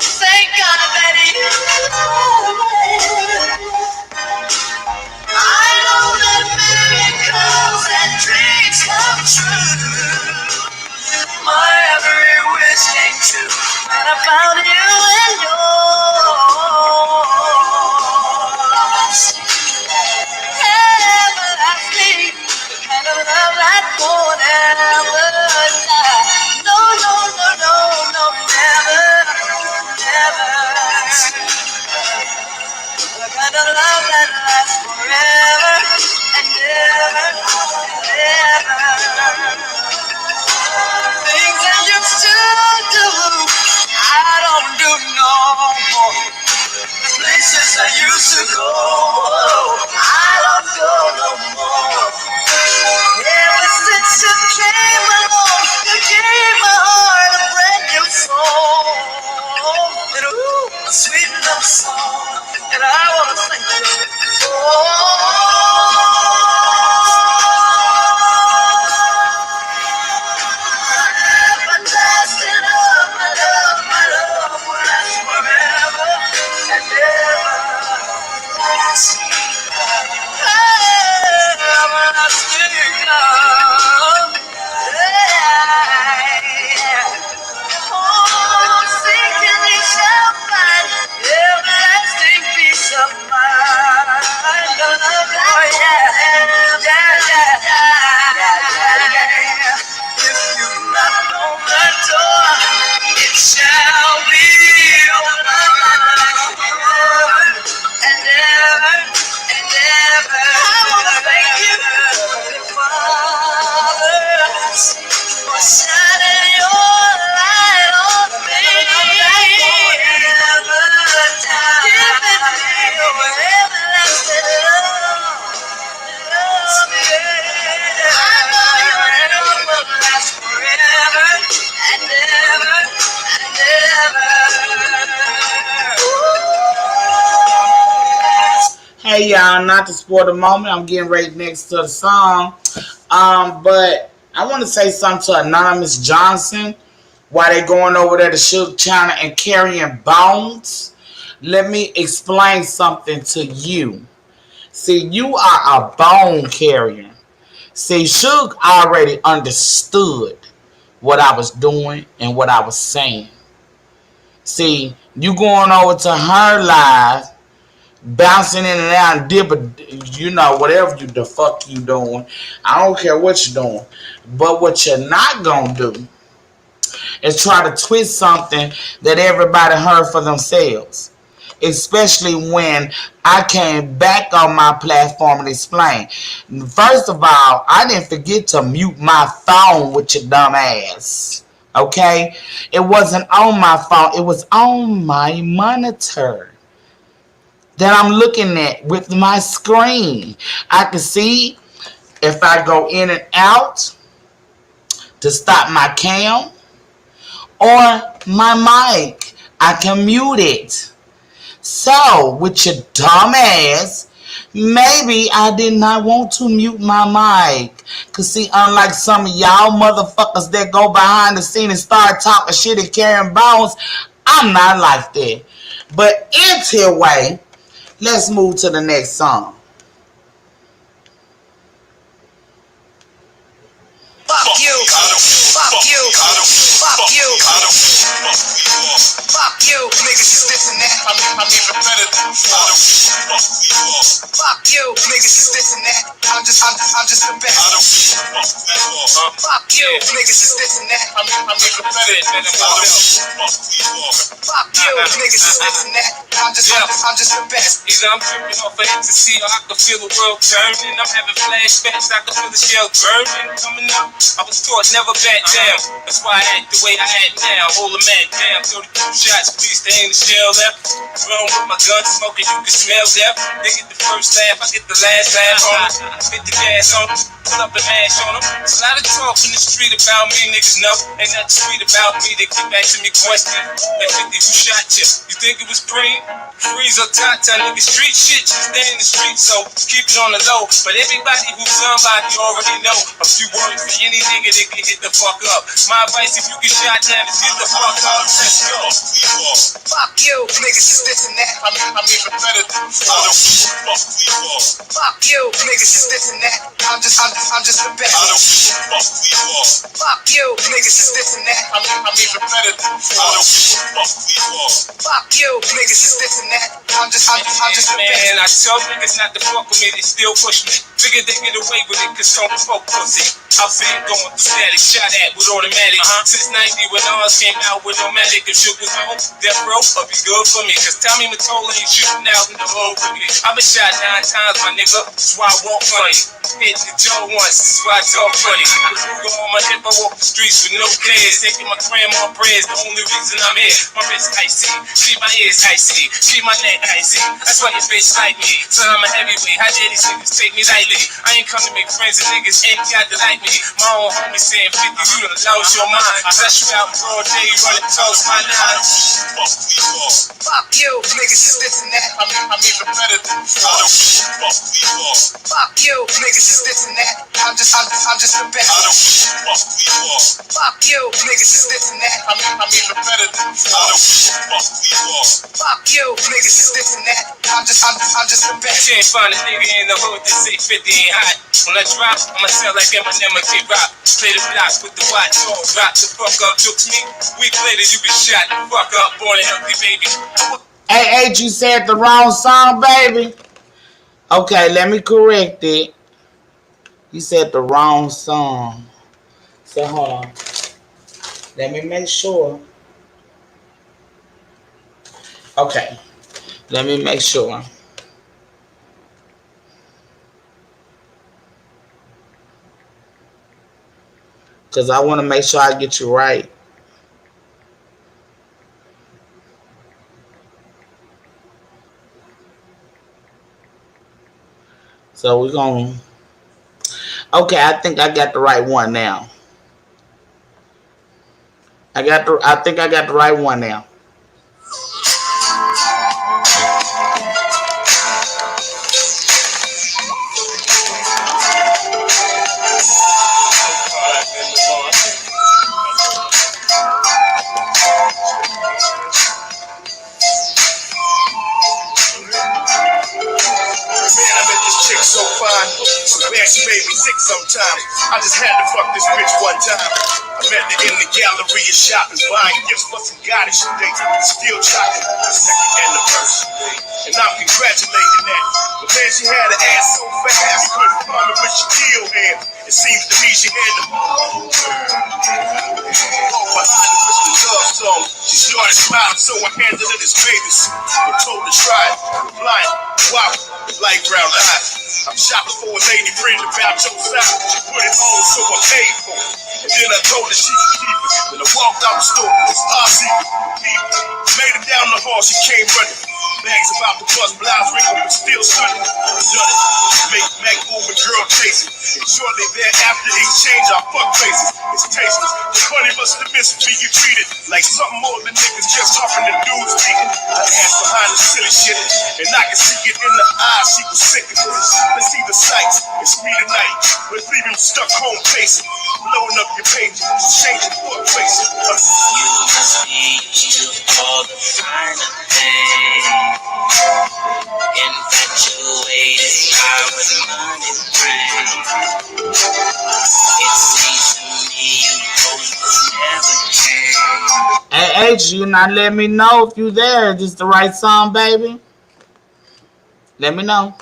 D: Thank God that you. I know that miracles and dreams come true. My every wish came true when I found you in yours. Everlasting, the kind of love that won't ever die. No, no, no, no, no, never, never. The kind of love that lasts forever and ever, ever. Things I used to do, I don't do no more. The places I used to go, I don't go no more. Ever since you came along, you gave my heart a brand new soul. And ooh, a sweet love song, and I wanna sing it. Everlasting love, my love, my love will last forever and ever. Everlasting love. Yeah. Oh, seeking ye shall find everlasting peace of mind. Oh, yeah, yeah, yeah. If you knock on the door, it shall be open and ever and ever. I wanna thank you, Father, for shining your light on me. Never die. Give it me your everlasting love. Love, yeah. I know your love will last forever and ever and ever.
A: Hey y'all, not to spoil the moment, I'm getting right next to the song. But I want to say something to Anonymous Johnson while they going over there to Suge China and carrying bones. Let me explain something to you. See, you are a bone carrier. See, Suge already understood what I was doing and what I was saying. See, you going over to her live, bouncing in and out and dipping, whatever the fuck you doing. I don't care what you're doing. But what you're not gonna do is try to twist something that everybody heard for themselves. Especially when I came back on my platform and explained. First of all, I didn't forget to mute my phone with your dumb ass. Okay? It wasn't on my phone. It was on my monitor that I'm looking at with my screen. I can see if I go in and out to stop my cam or my mic. I can mute it. So, with your dumb ass, maybe I did not want to mute my mic. Cause see, unlike some of y'all motherfuckers that go behind the scene and start talking shit and carrying bones, I'm not like that. But anyway, let's move to the next song.
B: you. Fuck you. Fuck you. Niggas is this and that. I'm even better than fuck you. Niggas is this and that. I'm just the best. Fuck you. Niggas is this and that. I'm even better than fuck you. Niggas is this and that. I'm just the best.
D: Either I'm tripping off of ecstasy or I can feel the world turning. I'm having flashbacks, I can feel the shell burning. Coming up, I was taught never back down. That's why I act the way I act now. Hold a man down, 32 shots, please stay in the shell left. Run with my gun, smoking, you can smell death. They get the first laugh, I get the last laugh on them. Hit the gas on them, pull up and mash on them. There's a lot of talk in the street about me, niggas know. Ain't nothing sweet about me, they keep asking me questions. That 50 who shot you? You think it was Preem? Freeze or Tata, nigga, street shit, just stay in the street, so keep it on the low. But everybody who's somebody already know a few words for any nigga that can hit the fuck up. My advice, if you get shot down, is get the fuck up. Let's go.
B: Fuck you, niggas is this and that. I'm even better than fuck you, niggas is this and that. I'm just the best. Fuck you, niggas is this and that. I'm even better than fuck you, niggas is this and that. I'm just the best.
D: Man, I tell niggas not to fuck with me, they still push me. Figure they get away with it, cause some fuck pussy. I've been going through static, shot at with automatic. Since 90 when ours came out with no magic. If Sugar's home, death row will be good for me. Cause Tommy Mottola ain't shooting out in the hood with me. I've been shot 9 times, my nigga, that's why I walk funny. Hit the Joe once, that's why I talk funny. With Ruger on my hip, I walk the streets with no cares. Taking my grandma prayers, the only reason I'm here. My wrist icy, she my ears icy, she my neck icy. That's why your bitch like me. Son, I'm a heavyweight, how dare these niggas take me lightly? I ain't come to make friends and niggas ain't got to like me. My own homie saying 50, you done lost your mind. I set you out in broad day, running toast my nine.
B: Fuck you, niggas is this and that. I'm even better than fuck you, niggas is this and that. I'm just the best. Fuck you, niggas is this and that. I'm even better than fuck you, niggas is this and that. I'm just the best.
D: Can't find a nigga in the hood that say 50 ain't hot. When I drop, I'ma sell like Eminem and K-Rock. Play the blocks with the watch on, drop the fuck up, jokes me. Week later, you be shot the fuck up, born a healthy baby.
A: Hey, H, you said the wrong song, baby. Okay, let me correct it. You said the wrong song. So hold on. Let me make sure. Okay. Let me make sure. Because I want to make sure I get you right. So we're going to... Okay, I think I got the right one now. I think I got the right one now.
C: So fine, so bad she made me sick sometimes. I just had to fuck this bitch one time. I met her in the gallery of shopping, buying gifts for some goddess dates. Still chopping, second anniversary. And I'm congratulating that. But man, she had an ass so fast, you couldn't find her when she killed him. It seems to me she had the whole world behind the Christmas love song. She started smiling, so I handed her this baby suit and told her to try it. Replying, wow, light brown eyes. I'm shopping for a lady friend about your size. She put it on, so I paid for it. And then I told her she could keep it. Then I walked out the store, it's our secret. Made it down the hall, she came running. Bags about to bust, blouse wrinkled, but still stunning. Done it. Make Mac move and girl chasing. And shortly thereafter, exchange our fuck faces. It's tasteless. The funny must have missed being treated like something more than niggas just talking to dudes speaking. I asked behind the silly shit, and I can see it in the eyes. She was sick of this. Let's see the sights. It's me tonight, but leave him stuck home facing. Blowing up your pages, changing fuck faces.
E: You must be you all the finer things. Infatuated by what money brings. It seems to me you both the
A: H, you not let me know if you there. Is this the right song, baby? Let me know.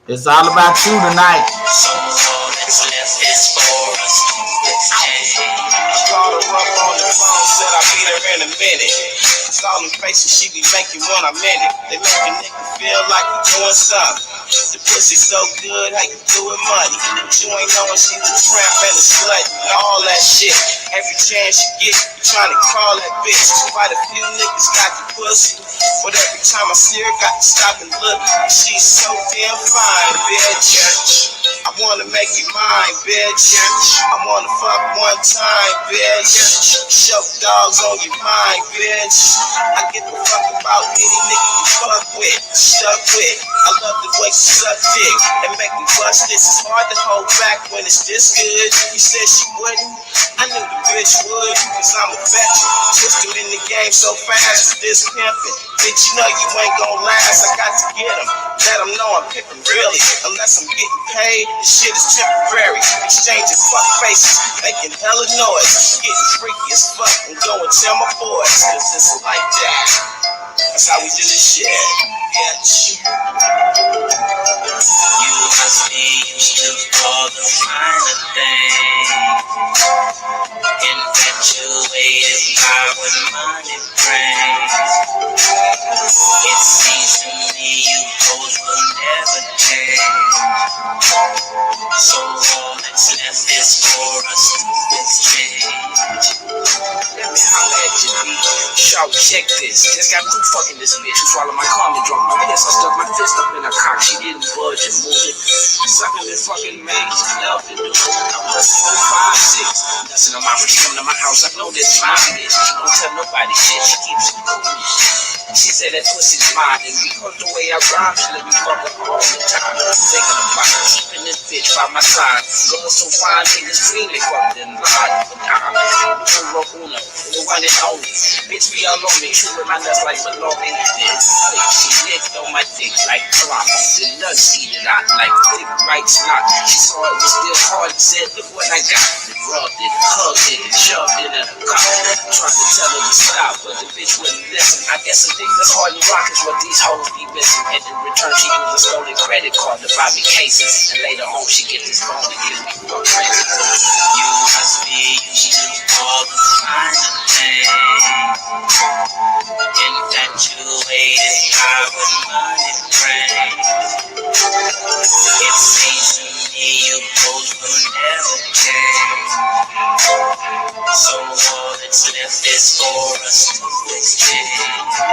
A: It's all about you tonight.
D: So all that's left is for us to exchange.
B: I called her up on the phone, said I'll be there in a minute. I saw them faces she be making when I'm in it. They make a nigga feel like you doing something. The pussy so good, how you do it money? But you ain't knowing she's a tramp and a slut and all that shit. Every chance you get, you trying to call that bitch. Quite a few niggas got the pussy, but every time I see her, got to stop and look. She's so damn fine, bitch. I wanna make you mine, bitch. I wanna fuck one time, bitch. Choke dogs on your mind, bitch. I get the fuck about any nigga you fuck with, stuck with. I love the way she suck dick and make me bust this. It's hard to hold back when it's this good. You said she wouldn't, I knew the bitch would, cause I'm a veteran. Twisted in the game so fast with this pimpin'. Bitch, you know you ain't gon' last, I got to get him. Let them know I'm pimpin' really, unless I'm getting paid, this shit is temporary. Exchanging fuck faces, making hella noise. Getting freaky as fuck and go and tell my boys, cause it's like that. That's how we do this shit, bitch.
D: You must be used to all the finer things. Infatuated by what money brings. It seems to me you both will never change. So all that's left is for us to exchange.
B: Let me holla at you, B. Shout, check this. Just got through fucking this bitch who swallowed my cum and drunk my piss. I stuck my fist up in her cock. She didn't budge and move it. Sucking this fucking man. She loved it, dude. I was 4, 5, 6. Nothing on my when she come to my house. I know this my bitch. She don't tell nobody shit. She keeps it going. She said that pussy's mine. And because the way I rhyme, she let me fuck her all the time. Thinking about it. Keeping this bitch by my side. Girls so fine, niggas dream they fucked and lied. But Uno, the one and only. Bitch be all on me, chewing my nuts like bologna. She licked on my dick like promise. The nuts seeded out like thick right snot. She saw it was still hard and said, look what I got. Rubbed it, hugged it, and shoved it in her cock. Tried to tell her to stop, but the bitch wouldn't listen. I guess a dick that's hard and rock is what these hoes be missing. And in return, she used a stolen credit card to buy me cases. And later on, she get this phone to give me fuck crazy.
D: You must be used to all the finer things. Infatuated by what money brings. It seems to me you both will never change. So all that's left is for us to exchange.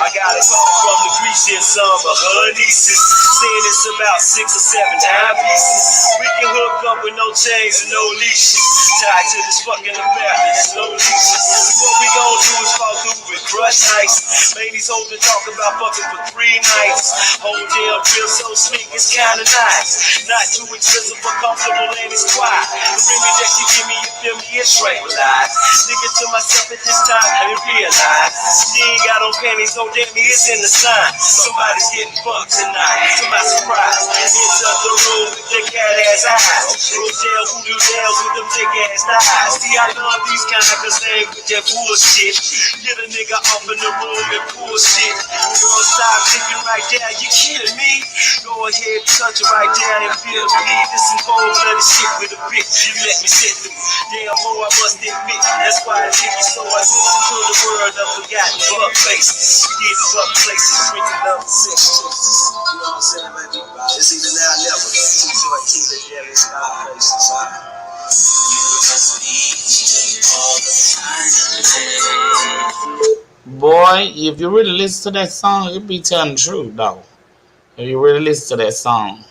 B: I got a call from the Grecian son of her nieces, saying it's about 6 or 7 timepieces. We can hook up with no chains and no leashes, tied to this fucking affair, there's no leashes. What we gon' do is fall through with crush ice. Ladies hold and talk about fucking for 3 nights. Whole damn feel so sweet, it's kinda nice. Not too expensive but comfortable and it's quiet. The remedy that you give me, you feel me, it's tranquilized. Thinking to myself at this time, I didn't realize she ain't got no panties, so damn me, it's in the sign. Somebody's getting fucked tonight, to my surprise. Into the room with the cat ass eyes. Hotel voodoo nails with them thick ass thighs. See, I love these kind cause they ain't with that bullshit. Get a nigga up in the room and bullshit. Girl, stop thinking right there, you kidding me? Go ahead, touch it right there and feel the beat. This some cold-blooded shit with a bitch you let me sit through. Damn, boy, I must admit, that's why I think you so I listen to the world of forgotten fuck places. We did fuck places, drinking love and sex choices. You know what I'm saying, baby? It's either now or never. Too short, too late, yeah, it's not places.
D: You must be used to all the finer things.
A: Boy, if you really listen to that song, you'll be telling the truth, though. If you really listen to that song.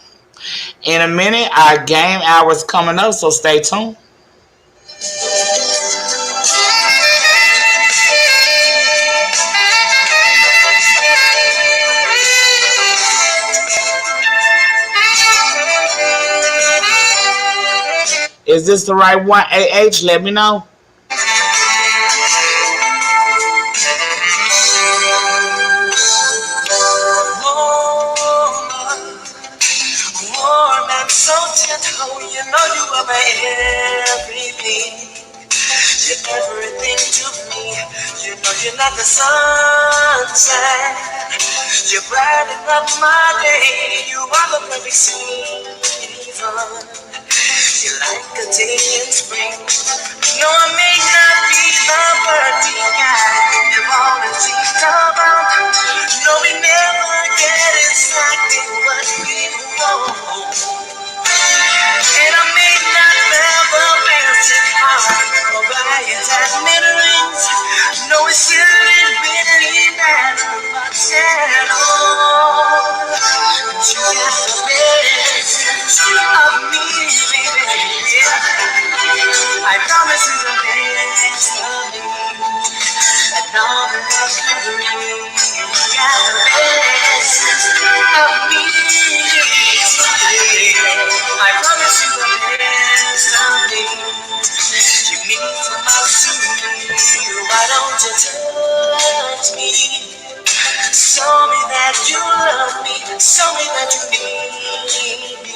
A: In a minute, our game hour is coming up, so stay tuned. Is this the right one? AH, let me know.
D: So gentle, you know you are my everything.
E: You're everything to me. You know you're like the sunset. You brighten up my day. You are the perfect season. You're like a day in spring. No, I may not be the perfect guy you've always dreamed about. No, we never get exactly what we want. And I may not have a fancy car or buy a diamond rings. No, it shouldn't really matter much at all. 'Cause you got the best of me, baby. I promise you the best of me. And all the love you bring. You got the best of me. I promise you the best of me. You mean so much to me. Why don't you touch me? Show me that you love me. Show me that you need me.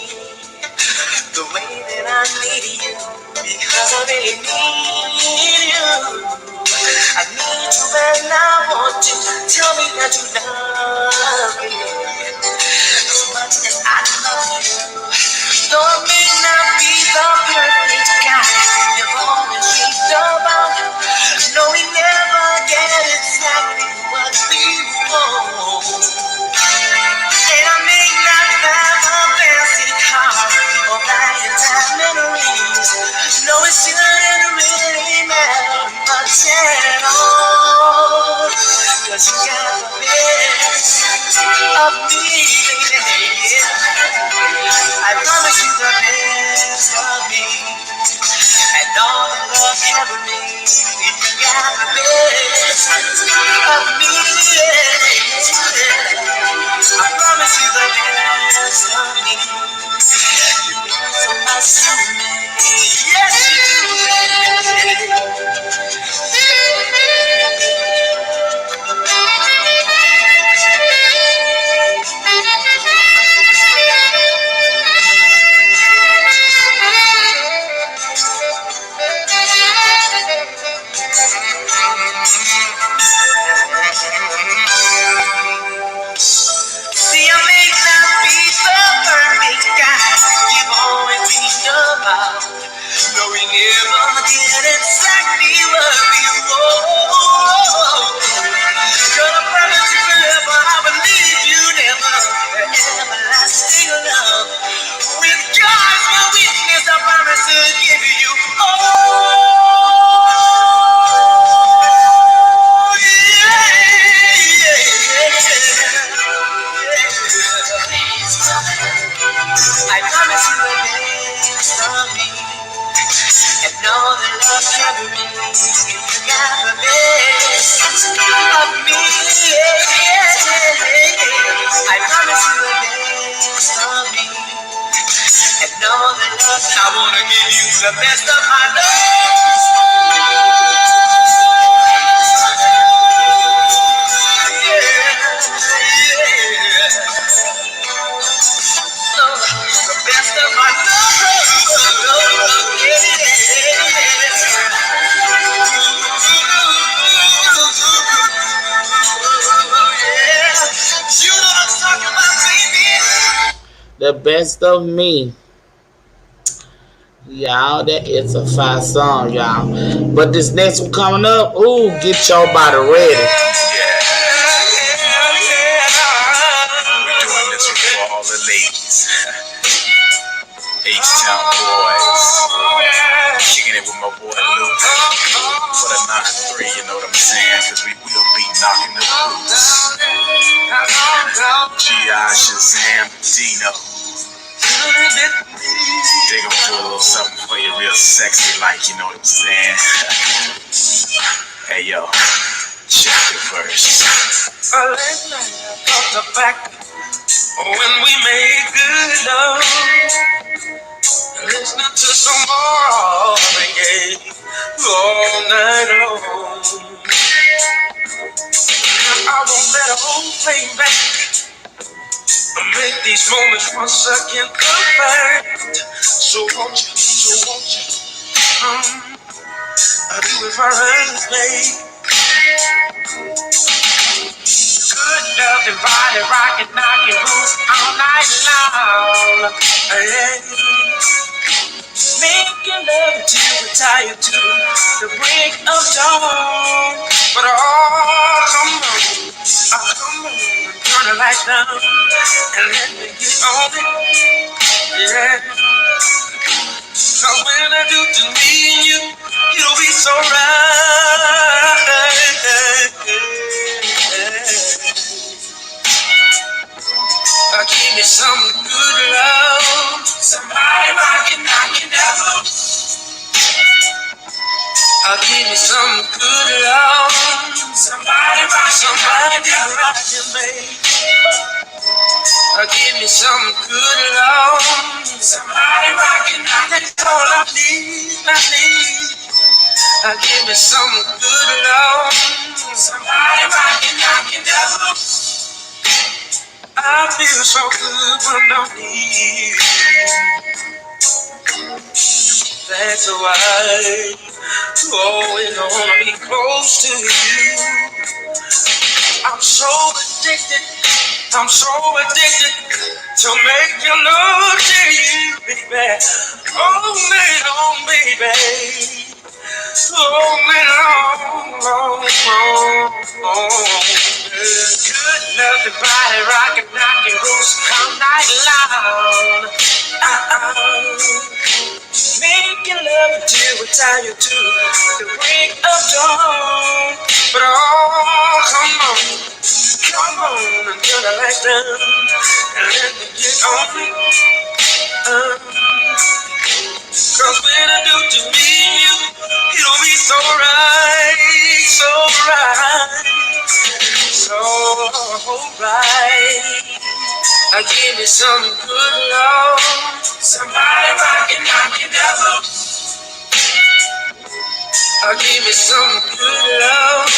E: The way that I need you. Because I really need you. I need you and I want you. Tell me that you love me as much as I love you. Though I may not be the perfect guy you've always dreamed about. No, we never get exactly what we want. And I may not have a fancy car or buy a diamond rings. No, it shouldn't really matter much at all. 'Cause you got the best of me, baby. I promise you the best of me. And all the love you bring. You got the best of me, yeah. I promise you the best of me. You mean so much to me. Yes, you See, I may not be the perfect guy you've always dreamed about. No, we never get exactly what we want. Gonna promise you forever, I believe you never. Everlasting love. With God as my witness, I promise to give you all. I promise you the best of me. And all the love you bring. You got the best of me. I promise you the best of me. And all the love I wanna give you the best of my love. The best of my love. You know what I'm talking about, baby.
A: The best of me. Y'all, that is a fire song, y'all. But this next one coming up, ooh, get your body ready.
B: We're doing this one for all the ladies. H-Town boys. Kicking it with my boy Luke. For the 9-3, you know what I'm saying? Cause we will be knocking the boots. G.I. Shazam Dino. Dig him do a little something for you real sexy like, you know what I'm saying? Hey yo, check the verse.
E: Last night I thought the fact when we made good love, listening to some Marvin Gaye all night long. I won't let a whole thing back. Make these moments once again perfect. So won't you, I do it for us, babe. Good love and body rockin', knockin' boots all night long. Hey. Making love till we're tired to the break of dawn. But oh, come on, turn the lights down and let me get on it. Yeah, 'cause when I do to me and you, it'll be so right. Give me some good love. Somebody rockin', knockin' devil. Give me some good love. Somebody rockin', babe. Give me some good love. Somebody rockin', that's all I need. Give me some good love. Somebody rockin', devil. I feel so good when I'm near you. That's why you always wanna be close to you. I'm so addicted to make your love to you, baby. All night long, baby. All night long. Good love, the body rockin', knockin' roots all night long. Making love until we're tired to the break of dawn. But oh, come on, until the lights down and let me get on it. 'Cause when I do to me and you, it'll be so right. Give me some good love. Somebody rockin', knockin' devil. Give me some good love.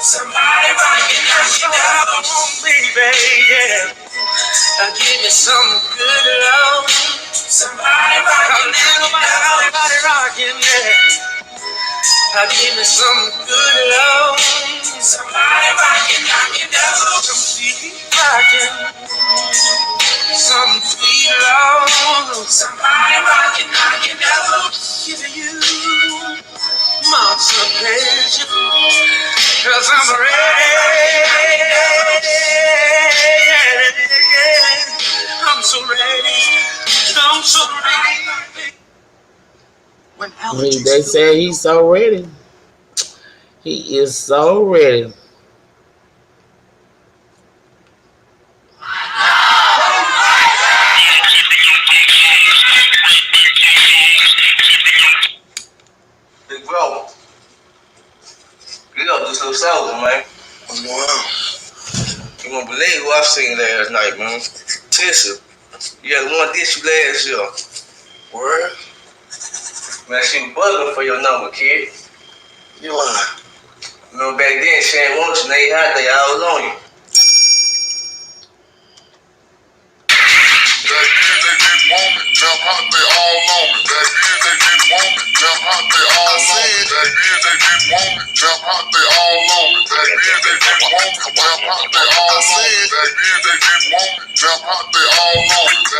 E: Somebody rockin', knockin' devil. Come on, baby, yeah. Give me some good love. Somebody rockin', yeah. Give me some good love. Somebody rockin', devil. Some sweet rockin'. Some sweet love. Somebody rockin', devil. Giving you months of pleasure. 'Cause I'm ready. I'm so ready.
A: They said he's so ready. He is so ready.
E: Big bro, you know this little soldier, man.
C: What's going on?
E: You won't believe who I seen last night, man. Tissa. Yeah, the one dish you last year.
C: Word?
E: Man, she was bugging for your number, kid.
C: You lying.
E: Remember back then, she ain't want you, now you out there, all on you.
C: Back then they didn't want me, now how they all on me. Back then they didn't want me, now how they all on me. Back then they didn't want me, now how they all on me. Back then they didn't want me, now how they all on me.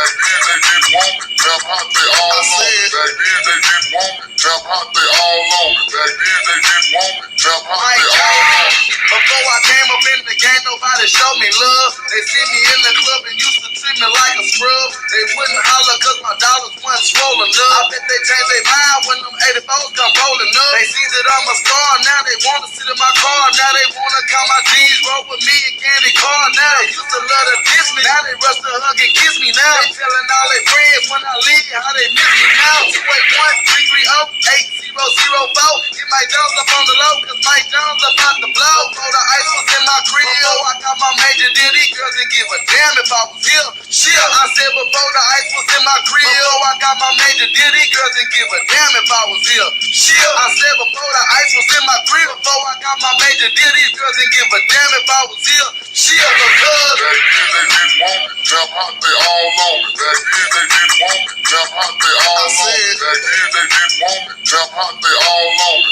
C: Back then they didn't want me, now how they all on me. Back then they didn't want me, now how they all on me. Back then they didn't want me, now how they all on me. Back then they didn't want me, now how they all on me.
E: Before I came up in the game, nobody showed me love. They see me in the club and used to treat me like a scrub. They wouldn't holler 'cause my dollars wasn't swollen up. I bet they changed their mind when them 84s come rolling up. They see that I'm a star, now they wanna sit in my car. Now they wanna count my jeans, roll with me and candy car. Now they used to love to diss me, now they rush to hug and kiss me now. They telling all their friends when I leave how they miss me now. 281-330-8004. Get Mike Jones up on the low, 'cause Mike Jones about to blow. Before the ice was in my crib, before I got my major deal, these girls didn't give a damn if I was here. Shit, I said before the ice was in my crib, before I got my major deal, these girls didn't give a damn if I was here. Shit, I said before the ice was in my crib, before I got my major deal, these girls didn't give a damn if I was here. Shit, because
C: back then they didn't want me, now how they all on me. Back then they didn't want me, now how they all on me. Back then they didn't want me, now how they all on me.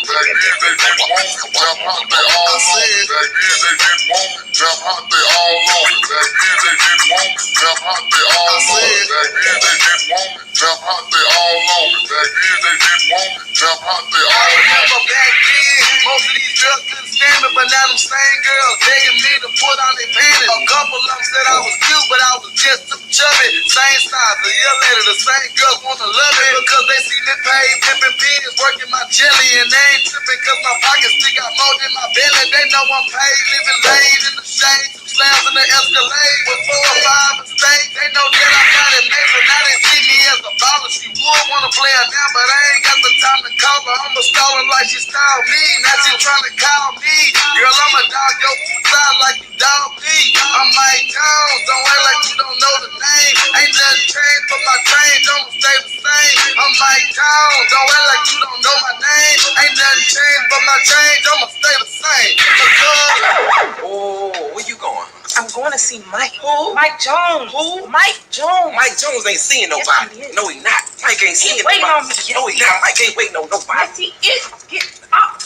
C: Jump out, they all said. Back then they didn't want me. Jump out, they all on me. Back then they didn't want me. Jump out, they all said. Back then they didn't want me. Jump out, they all on me. Back then they didn't want me. Jump out, they all on me. I remember back then, most of these girls couldn't stand me, but now them same girls begging me to put on their panties. A couple of them said I was cute, but I was just too chubby. Same size, a year later, the same girls wanna love me because they see me paid, pimping pins, working my jelly, and they ain't tripping because my pockets stick out more than my belly. They know I'm paid, living laid in the shade, two slabs in the Escalade with 4 or 5 mistakes. They know that I got it made, but now they see me as a baller. She would wanna play her now, but I ain't got the time to call her. I'ma stall her like she styled me. Now she tryna call me. Girl, I'ma dog your side like you dog me. I'm Mike Jones, don't act like you don't know the name. Ain't nothing changed but my change, I'ma stay the same. I'm Mike Jones, don't act like you don't know my name. Ain't nothing changed but my change, I'ma stay the same.
D: Oh, where you going?
G: I'm going to see Mike. Who? Mike Jones. Who? Mike Jones.
D: Mike Jones ain't seeing nobody.
G: Yes, he is.
D: No, he not. Mike ain't seeing
G: waiting
D: nobody.
G: on me.
D: No, he not. Mike ain't waiting on nobody.
G: Yes, he is. Get up.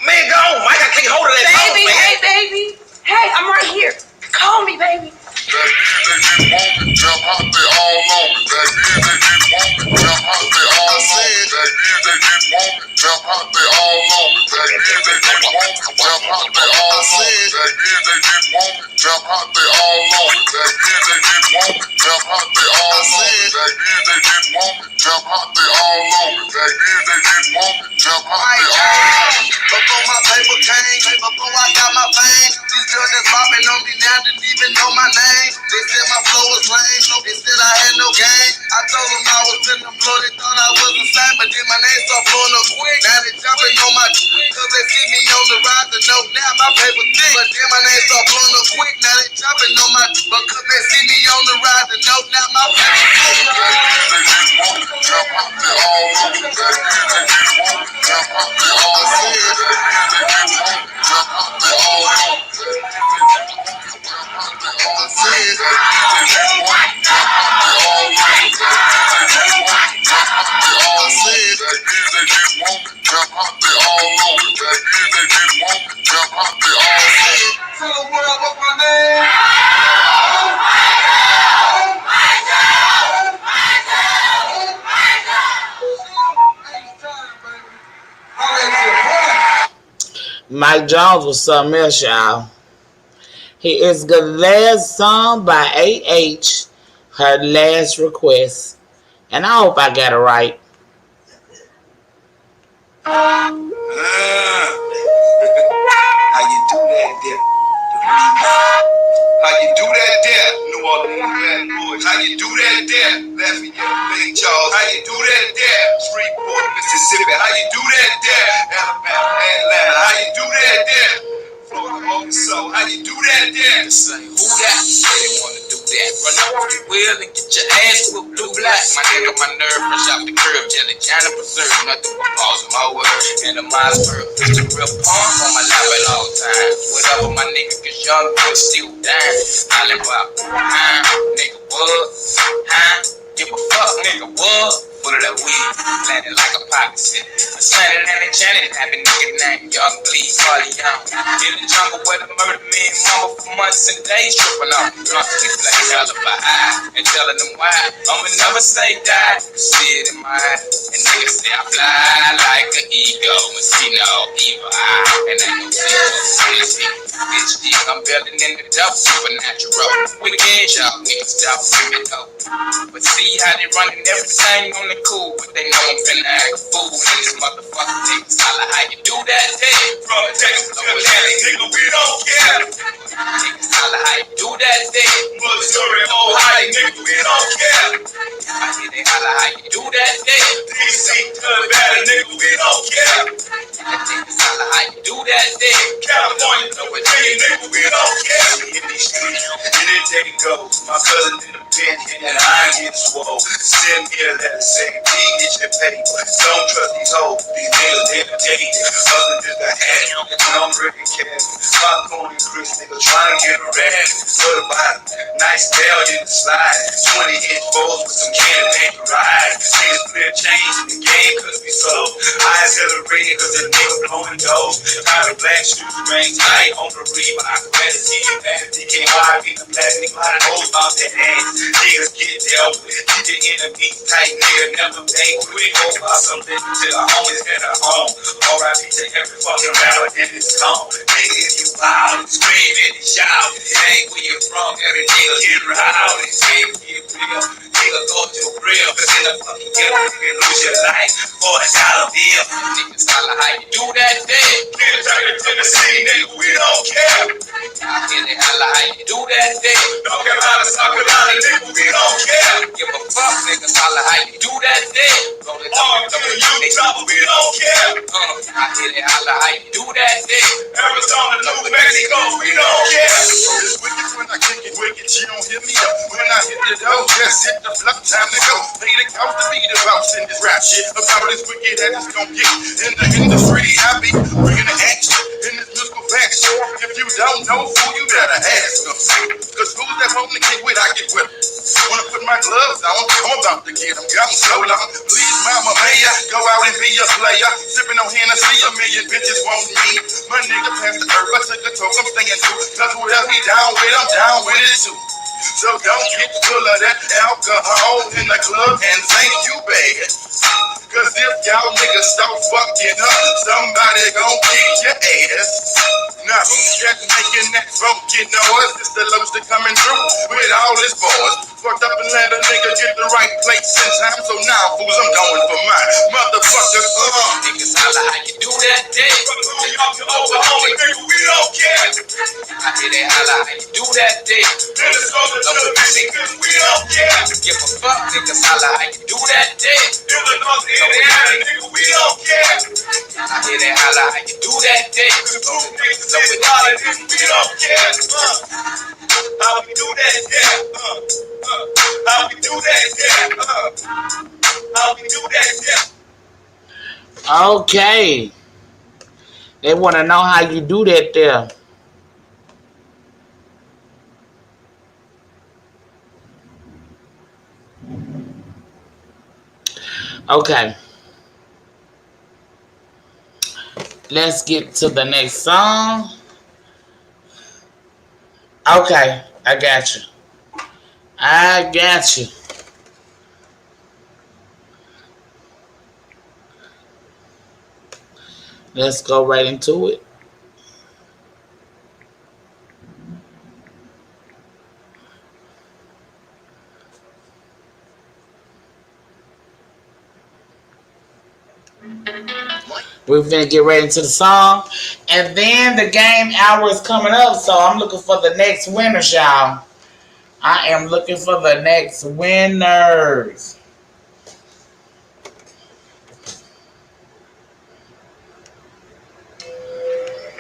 D: Man, go on. Mike, I can't hold of that phone,
G: Baby,
D: man.
G: hey, baby. Hey, I'm right here. Call me, baby.
C: Back then they didn't want me. Jump out, they all on me. Back then they didn't want me. Jump out, they all said. Back then they didn't want me. Jump out, they all on me. Back then they didn't want me. Jump out, they all said. Back then they didn't want me. Jump out, they all on me. Back then they didn't want me. Jump out, they all said. Back then they didn't want me. Jump out, they all on me. Back then they didn't want me. Jump out, they all on me. Before my paper came, before I got my fame, these girls that's popping on me now didn't even know my name. They said my flow was lame. They said I had no game. I told them I was in the floor. They thought I was the same, but then my name started blowing up quick. Now they jumping on my cause they see me on the ride to know now my paper thick. But then my name started blowing up quick. Now they jumping on my because they see me on the ride to know now my paper thick. They didn't want me. Jump out, they all on me. Back then they didn't want me. Jump out, they all on me. Back then they didn't want me. Jump out, they all on me.
A: Mike Jones was something else, y'all. He is the last song by AH, her last request. And I hope I got it right.
D: How you do that there? How you do that there? New Orleans bad boys. How you do that there? Lafayette, St. Charles. How you do that there? Shreveport, Mississippi. How you do that there? Alabama, Atlanta. How you do that there? Florida, Arkansas. How you do that there? Say who that? Say they wanna do that. Run up if you will and get your ass with blue black. My nigga, my nerve fresh off the curb. Jelly, Johnny preserve. Nothing but pause in my word. And a Mossberg. It's the real punk on my lap at all times. Whatever my nigga, cause young boys still dying. Island Bob, nigga, what? Give a fuck, nigga, what? Full of that weed, landing like a pocket city. I slanted and enchanted, happy nigga named Young Bleed, Carly Young. In the jungle where the murder me and mama for months and days, tripping off drunk, we play alibi and telling them why I'ma never say die. See it in my eye, and niggas say I fly like an eagle and see no evil eye, and ain't no secret. Bitch, I'm building in the dope, supernatural. Wicked, y'all niggas stop me though. But see how they running everything on the cool, but they know I'm finna act a fool. And this motherfucker niggas holla how you do that day. From Texas to Atlanta, nigga, we don't care. Niggas holla how you do that day. Missouri, Ohio, nigga, we don't care. I hear they holla how you do that day. DC to Nevada, nigga, we don't care. Niggas holla how you do that day. California, Virginia, nigga, we don't care. In these streets, anything goes. My cousin in the pen, and I ain't get swole. Send me a letter saying, P, get your paper. Don't trust these hoes, these niggas never dated. Other than the hat, I'm breaking cash. Popcorn and Chris, nigga, trying to get a rat. What about nice bell in the slide? 20-inch bowls with some can of paper ride. Niggas clear change in the game cause we slow. Eyes hella red cause the nigga blowing on the doors. How the black shoes rang tight on the reaper. I can better see you back. They can't hide in the plastic line. Hold off that ass. Niggas get dealt with. Keep the enemy tight, nigga. Never pay quick. Hold out some living to the homies at a home. R.I.P. to every fucking rapper in this song. Nigga, if you wild, scream and shout. It ain't where you from. Every nigga get loud and say, get real. Nigga, go to real. Cause in the fucking ghetto, you can lose your life for $1 bill. Niggas holla how you do that day. Niggas turn it to the city, nigga, we don't care. Niggas holla how you do that day. Don't care how to suck it out, nigga, we don't care. Give a fuck, niggas holla how you do that day. Roll it up, you trouble, we don't care. I hear they holla how you do that day. Arizona, New Mexico, we don't care.
H: It's wicked when I kick it, wicked, you don't hit me up. When I hit the dough, just hit the flow, time to go. Pay the cost to be the bounce in this rap shit. About as wicked as it's gon' get. In the industry, I be bringing the action in this musical faction. If you don't know who, you better ask them. Cause who's that want to get with, I get with. Wanna put my gloves on, I'm about to get them. Got them so long. Please, mama, may I go out and be a player? Sipping on Hennessy, a million bitches want me. My nigga passed the herb, I took a toke, I'm staying true. Cause whatever he down with, I'm down with it too. So don't get full of that alcohol in the club and thank you, baby. Cause if y'all niggas start fucking up, somebody gon' kick your ass. Now who's just making that funky noise? It's the Loaster coming through with all his boys. Fucked up and let a nigga get the right place in time. So now, fools, I'm going for mine. Motherfuckers,
D: niggas holla how you do that day. From New York to Oklahoma, nigga, we don't care. I hear they holla how you do that day. Minnesota to Michigan, we don't care. Give a fuck, niggas holla how you do that day. Illinois, Indiana, nigga, we don't care. I hear they holla how you do that day. So we holla, nigga, we don't care. How we do that there? How we do that there? How we do that there?
A: Okay. They want to know how you do that there. Okay. Let's get to the next song. Okay, I got you. I got you. Let's go right into it. We're gonna get right into the song. And then the game hour is coming up, so I'm looking for the next winners, y'all. I am looking for the next winners.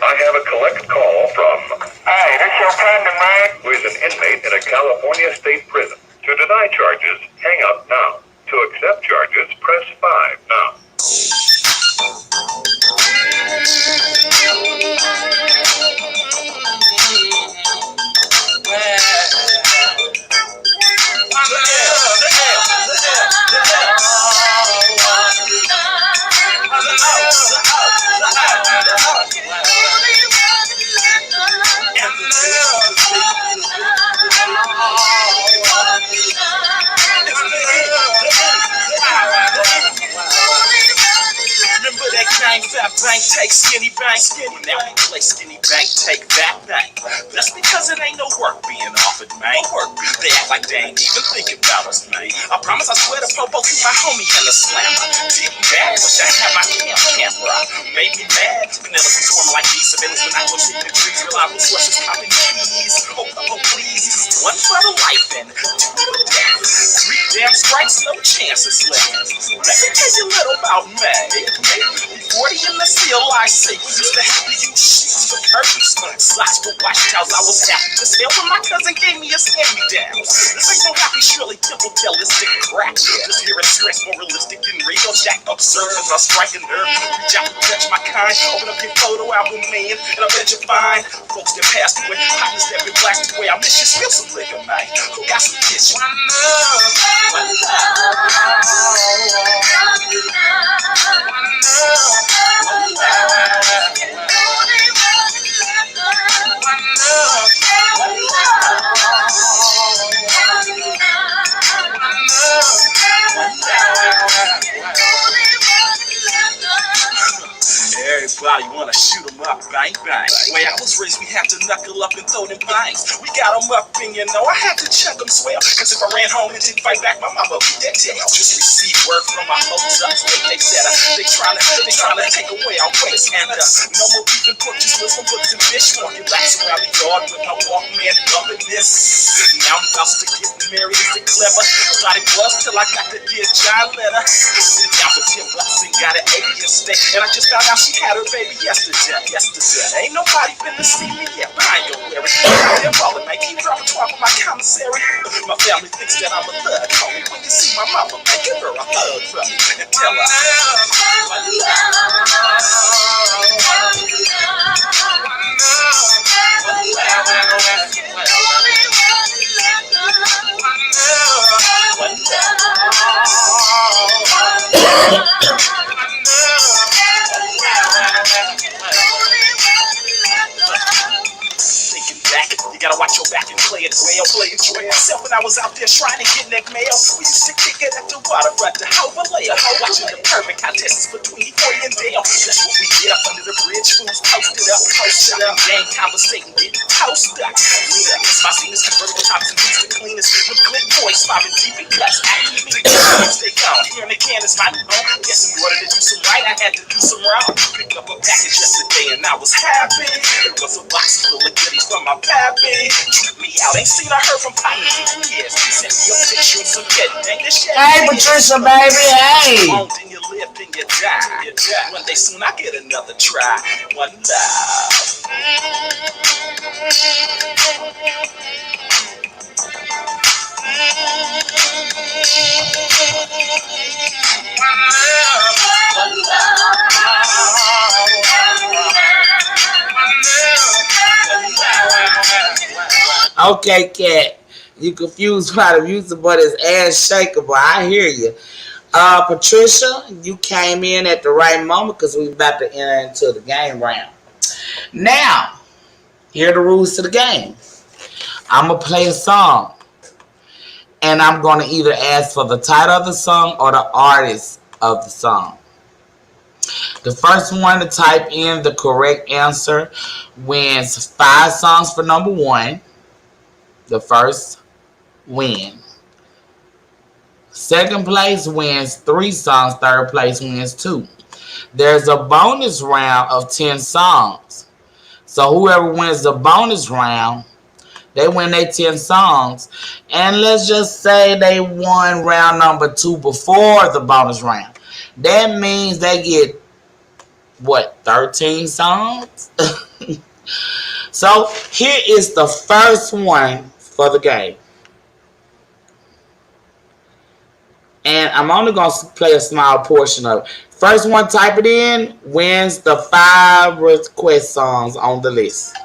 I: I have a collect call from... Hey, this your friend of mine? Who is an inmate in a California state prison. To deny charges, hang up now. To accept charges, press 5 now.
D: Remember that gang, fat bank, take skinny bank. Now we play skinny bank, take that bank. That's because it ain't no work being offered, man. They act like they ain't even thinking about us, man. I promise I swear to Popo to my homie and the slammer. Didn't bad, wish I had my camera. Made me mad. Penelope swarming like these civilians when I go see the trees. Reliable sources popping cheese. Oh, please. One for the life and two for the death. 3 damn strikes, no chances left. Let me tell you a little about me. 40 in the seal, I say. We used to have to use sheets for curtains, slots for watchtowers. I was happy to sell when my cousin gave me a hand-me-down. This ain't no happy Shirley Temple realistic crap. This here is stress more realistic than real. Jack up servers are striking nerve. Reach out and touch my kind. Open up your photo album, man, and I bet you find folks that passed away. Hotness that been blasted away. I miss you, spill some liquor, man. Who got some tissue? One love. Everybody wanna shoot 'em up, bang bang. Way I was raised, we had to knuckle up and throw them bangs. We got 'em up and you know I had to chuck 'em swell. Cause if I ran home and didn't fight back, my mama would that tell. Just received word from my folks up. They said they tryna take away our ways. And no more beef and pork, just with some books and fish. Walking back around the yard with my Walkman bumping this. Now I'm about to get married, is it clever? Thought it was till I got the Dear John letter. Sit down for 10 bucks and got an 80 steak. And I just found out she had her baby yesterday. Ain't nobody been to see me yet, but I ain't gonna wear it. They're balling, man. Keep dropping talk with my commissary. My family thinks that I'm a thug. Call me when you see my mama, man. Give her a hug from me and tell her one Thinking back, you gotta watch your back and play it well. Myself when I was out there trying to get neck mail. We used to kick it at the waterfront, the overlay. Watching the perfect contests between Boy and Dale. That's what we get up under the bridge. Fools posted up, gang conversating, getting toasted up. My scenes convertible tops and boots the cleanest. With good voice, mobbing deep and cuts. Acting me, they gone. Here in the can is my own. Guessing in order to do some right, I had to do some wrong. Picked up a package yesterday and I was happy. It was a box full of goodies from my pappy. Tripped me out, ain't seen or heard from Papa in years. He sent me a picture of some kid. Dang this shit.
A: Hey, Patricia, baby, hey.
D: You won't and you live and you die. One day soon I get another try. One love.
A: Okay, Cat. You confused by the music, but it's ass shakeable. I hear you. Patricia, you came in at the right moment because we about to enter into the game round. Now, here are the rules to the game. I'm going to play a song. And I'm going to either ask for the title of the song or the artist of the song. The first one to type in the correct answer wins 5 songs for number 1. The first win. Second place wins 3 songs. Third place wins 2. There's a bonus round of 10 songs. So whoever wins the bonus round, they win their 10 songs. And let's just say they won round number 2 before the bonus round. That means they get, 13 songs? So here is the first one for the game. And I'm only going to play a small portion of it. First one type it in wins the 5 request songs on the list.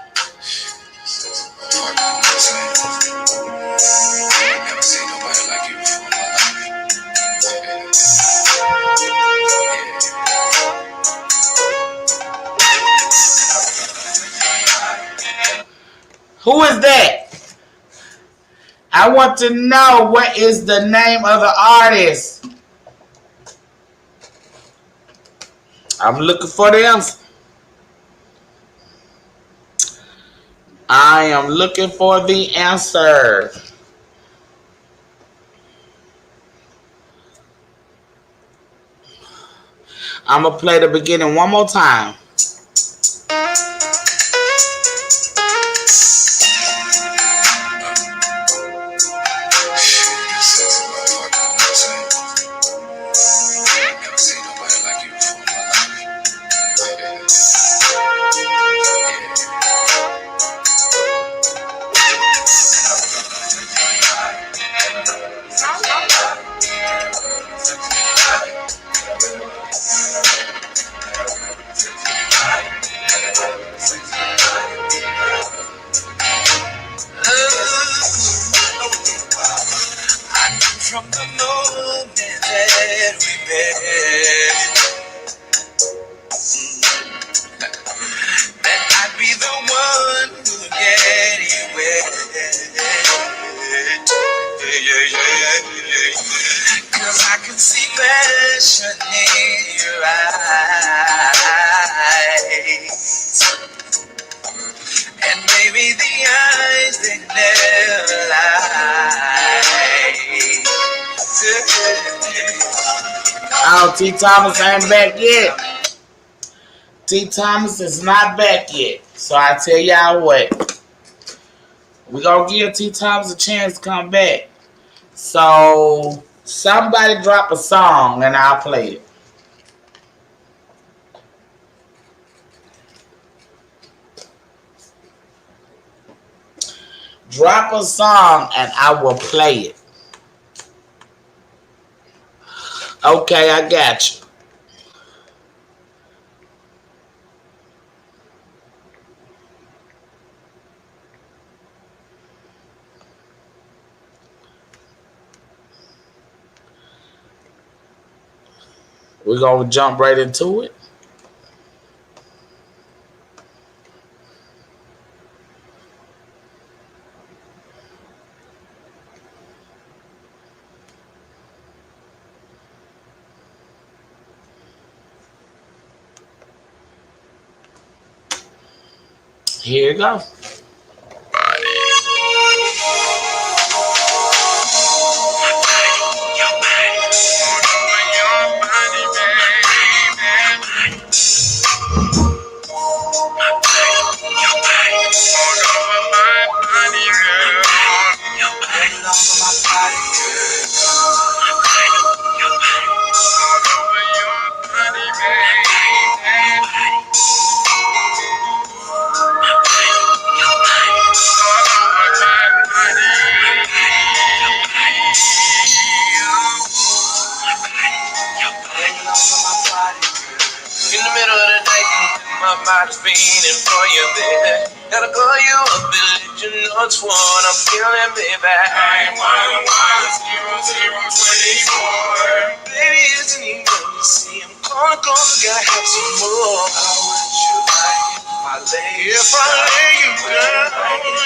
A: Who is that? I want to know what is the name of the artist. I'm looking for the answer. I am looking for the answer. I'm going to play the beginning one more time. T. Thomas ain't back yet. T. Thomas is not back yet. So I tell y'all what. We gonna give T. Thomas a chance to come back. So somebody drop a song and I'll play it. Drop a song and I will play it. Okay, I got you. We're gonna jump right into it. Here you go.
D: In the middle of the night, my body's beating for you, baby. Gotta call you up and let you know it's what I'm feeling, baby. 911-0024. Baby, it's an emergency. I'm calling, gotta have some more. How would you like my lady? If I lay you down,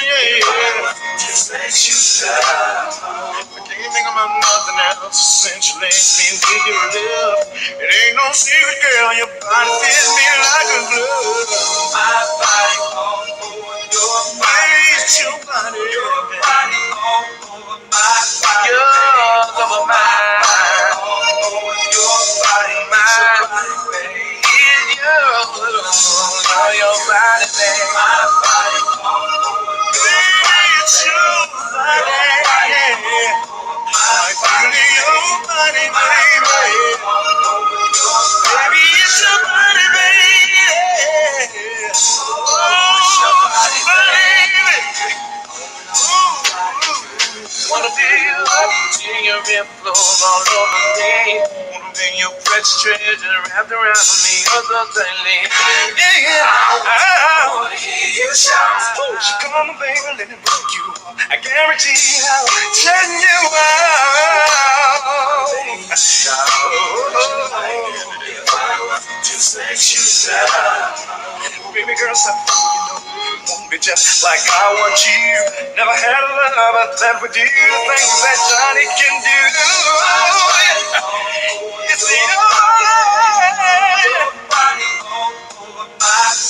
D: yeah. Just let you down. I can't think about nothing else. Essentially, me with your love. It ain't no secret, girl. Your body fits me like a glove. My body all over your body. It's your body. Your body all over my body. Yours over mine. All over your body. My body, it's yours over your body, baby. My body all over your body. It's your body. I feel your body, baby. Baby, it's your body, baby. Oh, it's your body, baby. Wanna feel you up till your rib flows all over me. Wanna bring your precious treasure wrapped around me, oh so tightly. Yeah, I wanna hear you shout. Come on, baby, let me break you up. I guarantee I'll turn you out. Just let you down. Baby girl, stop thinking, won't be just like I want you. Never had a lover that would do the things that Johnny can do. It's your body,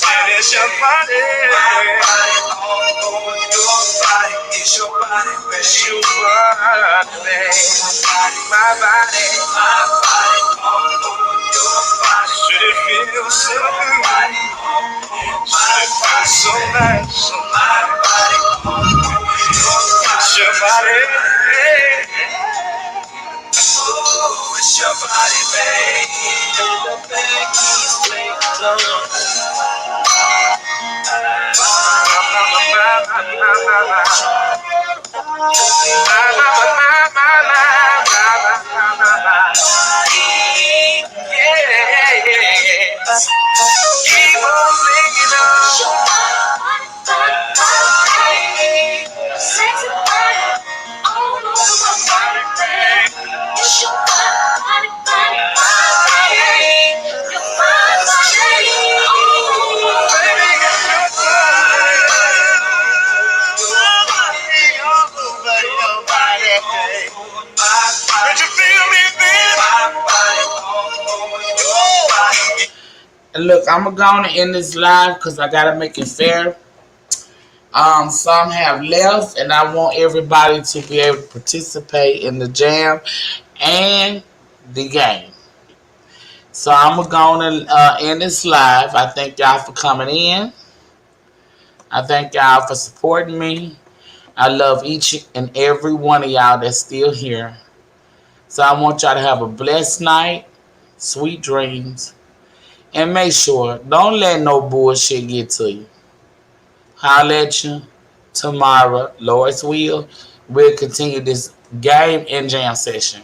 D: and it's your body. All over your body, it's your body, baby. It's your body, baby. My body, all over your body. Should it feel so good? Should it feel so nice? My body, it's your body. Oh, it's your body, baby. The back is keep on making sexy body all over my body, baby. It's your body, body, body. Your body, oh, baby, it's your body, Did you feel me, baby?
A: And look, I'm gonna go on and end this live because I gotta make it fair. Some have left, and I want everybody to be able to participate in the jam and the game. So I'm going to go on and end this live. I thank y'all for coming in. I thank y'all for supporting me. I love each and every one of y'all that's still here. So I want y'all to have a blessed night, sweet dreams, and make sure don't let no bullshit get to you. Holla at you tomorrow, Lord's will. We'll continue this game and jam session.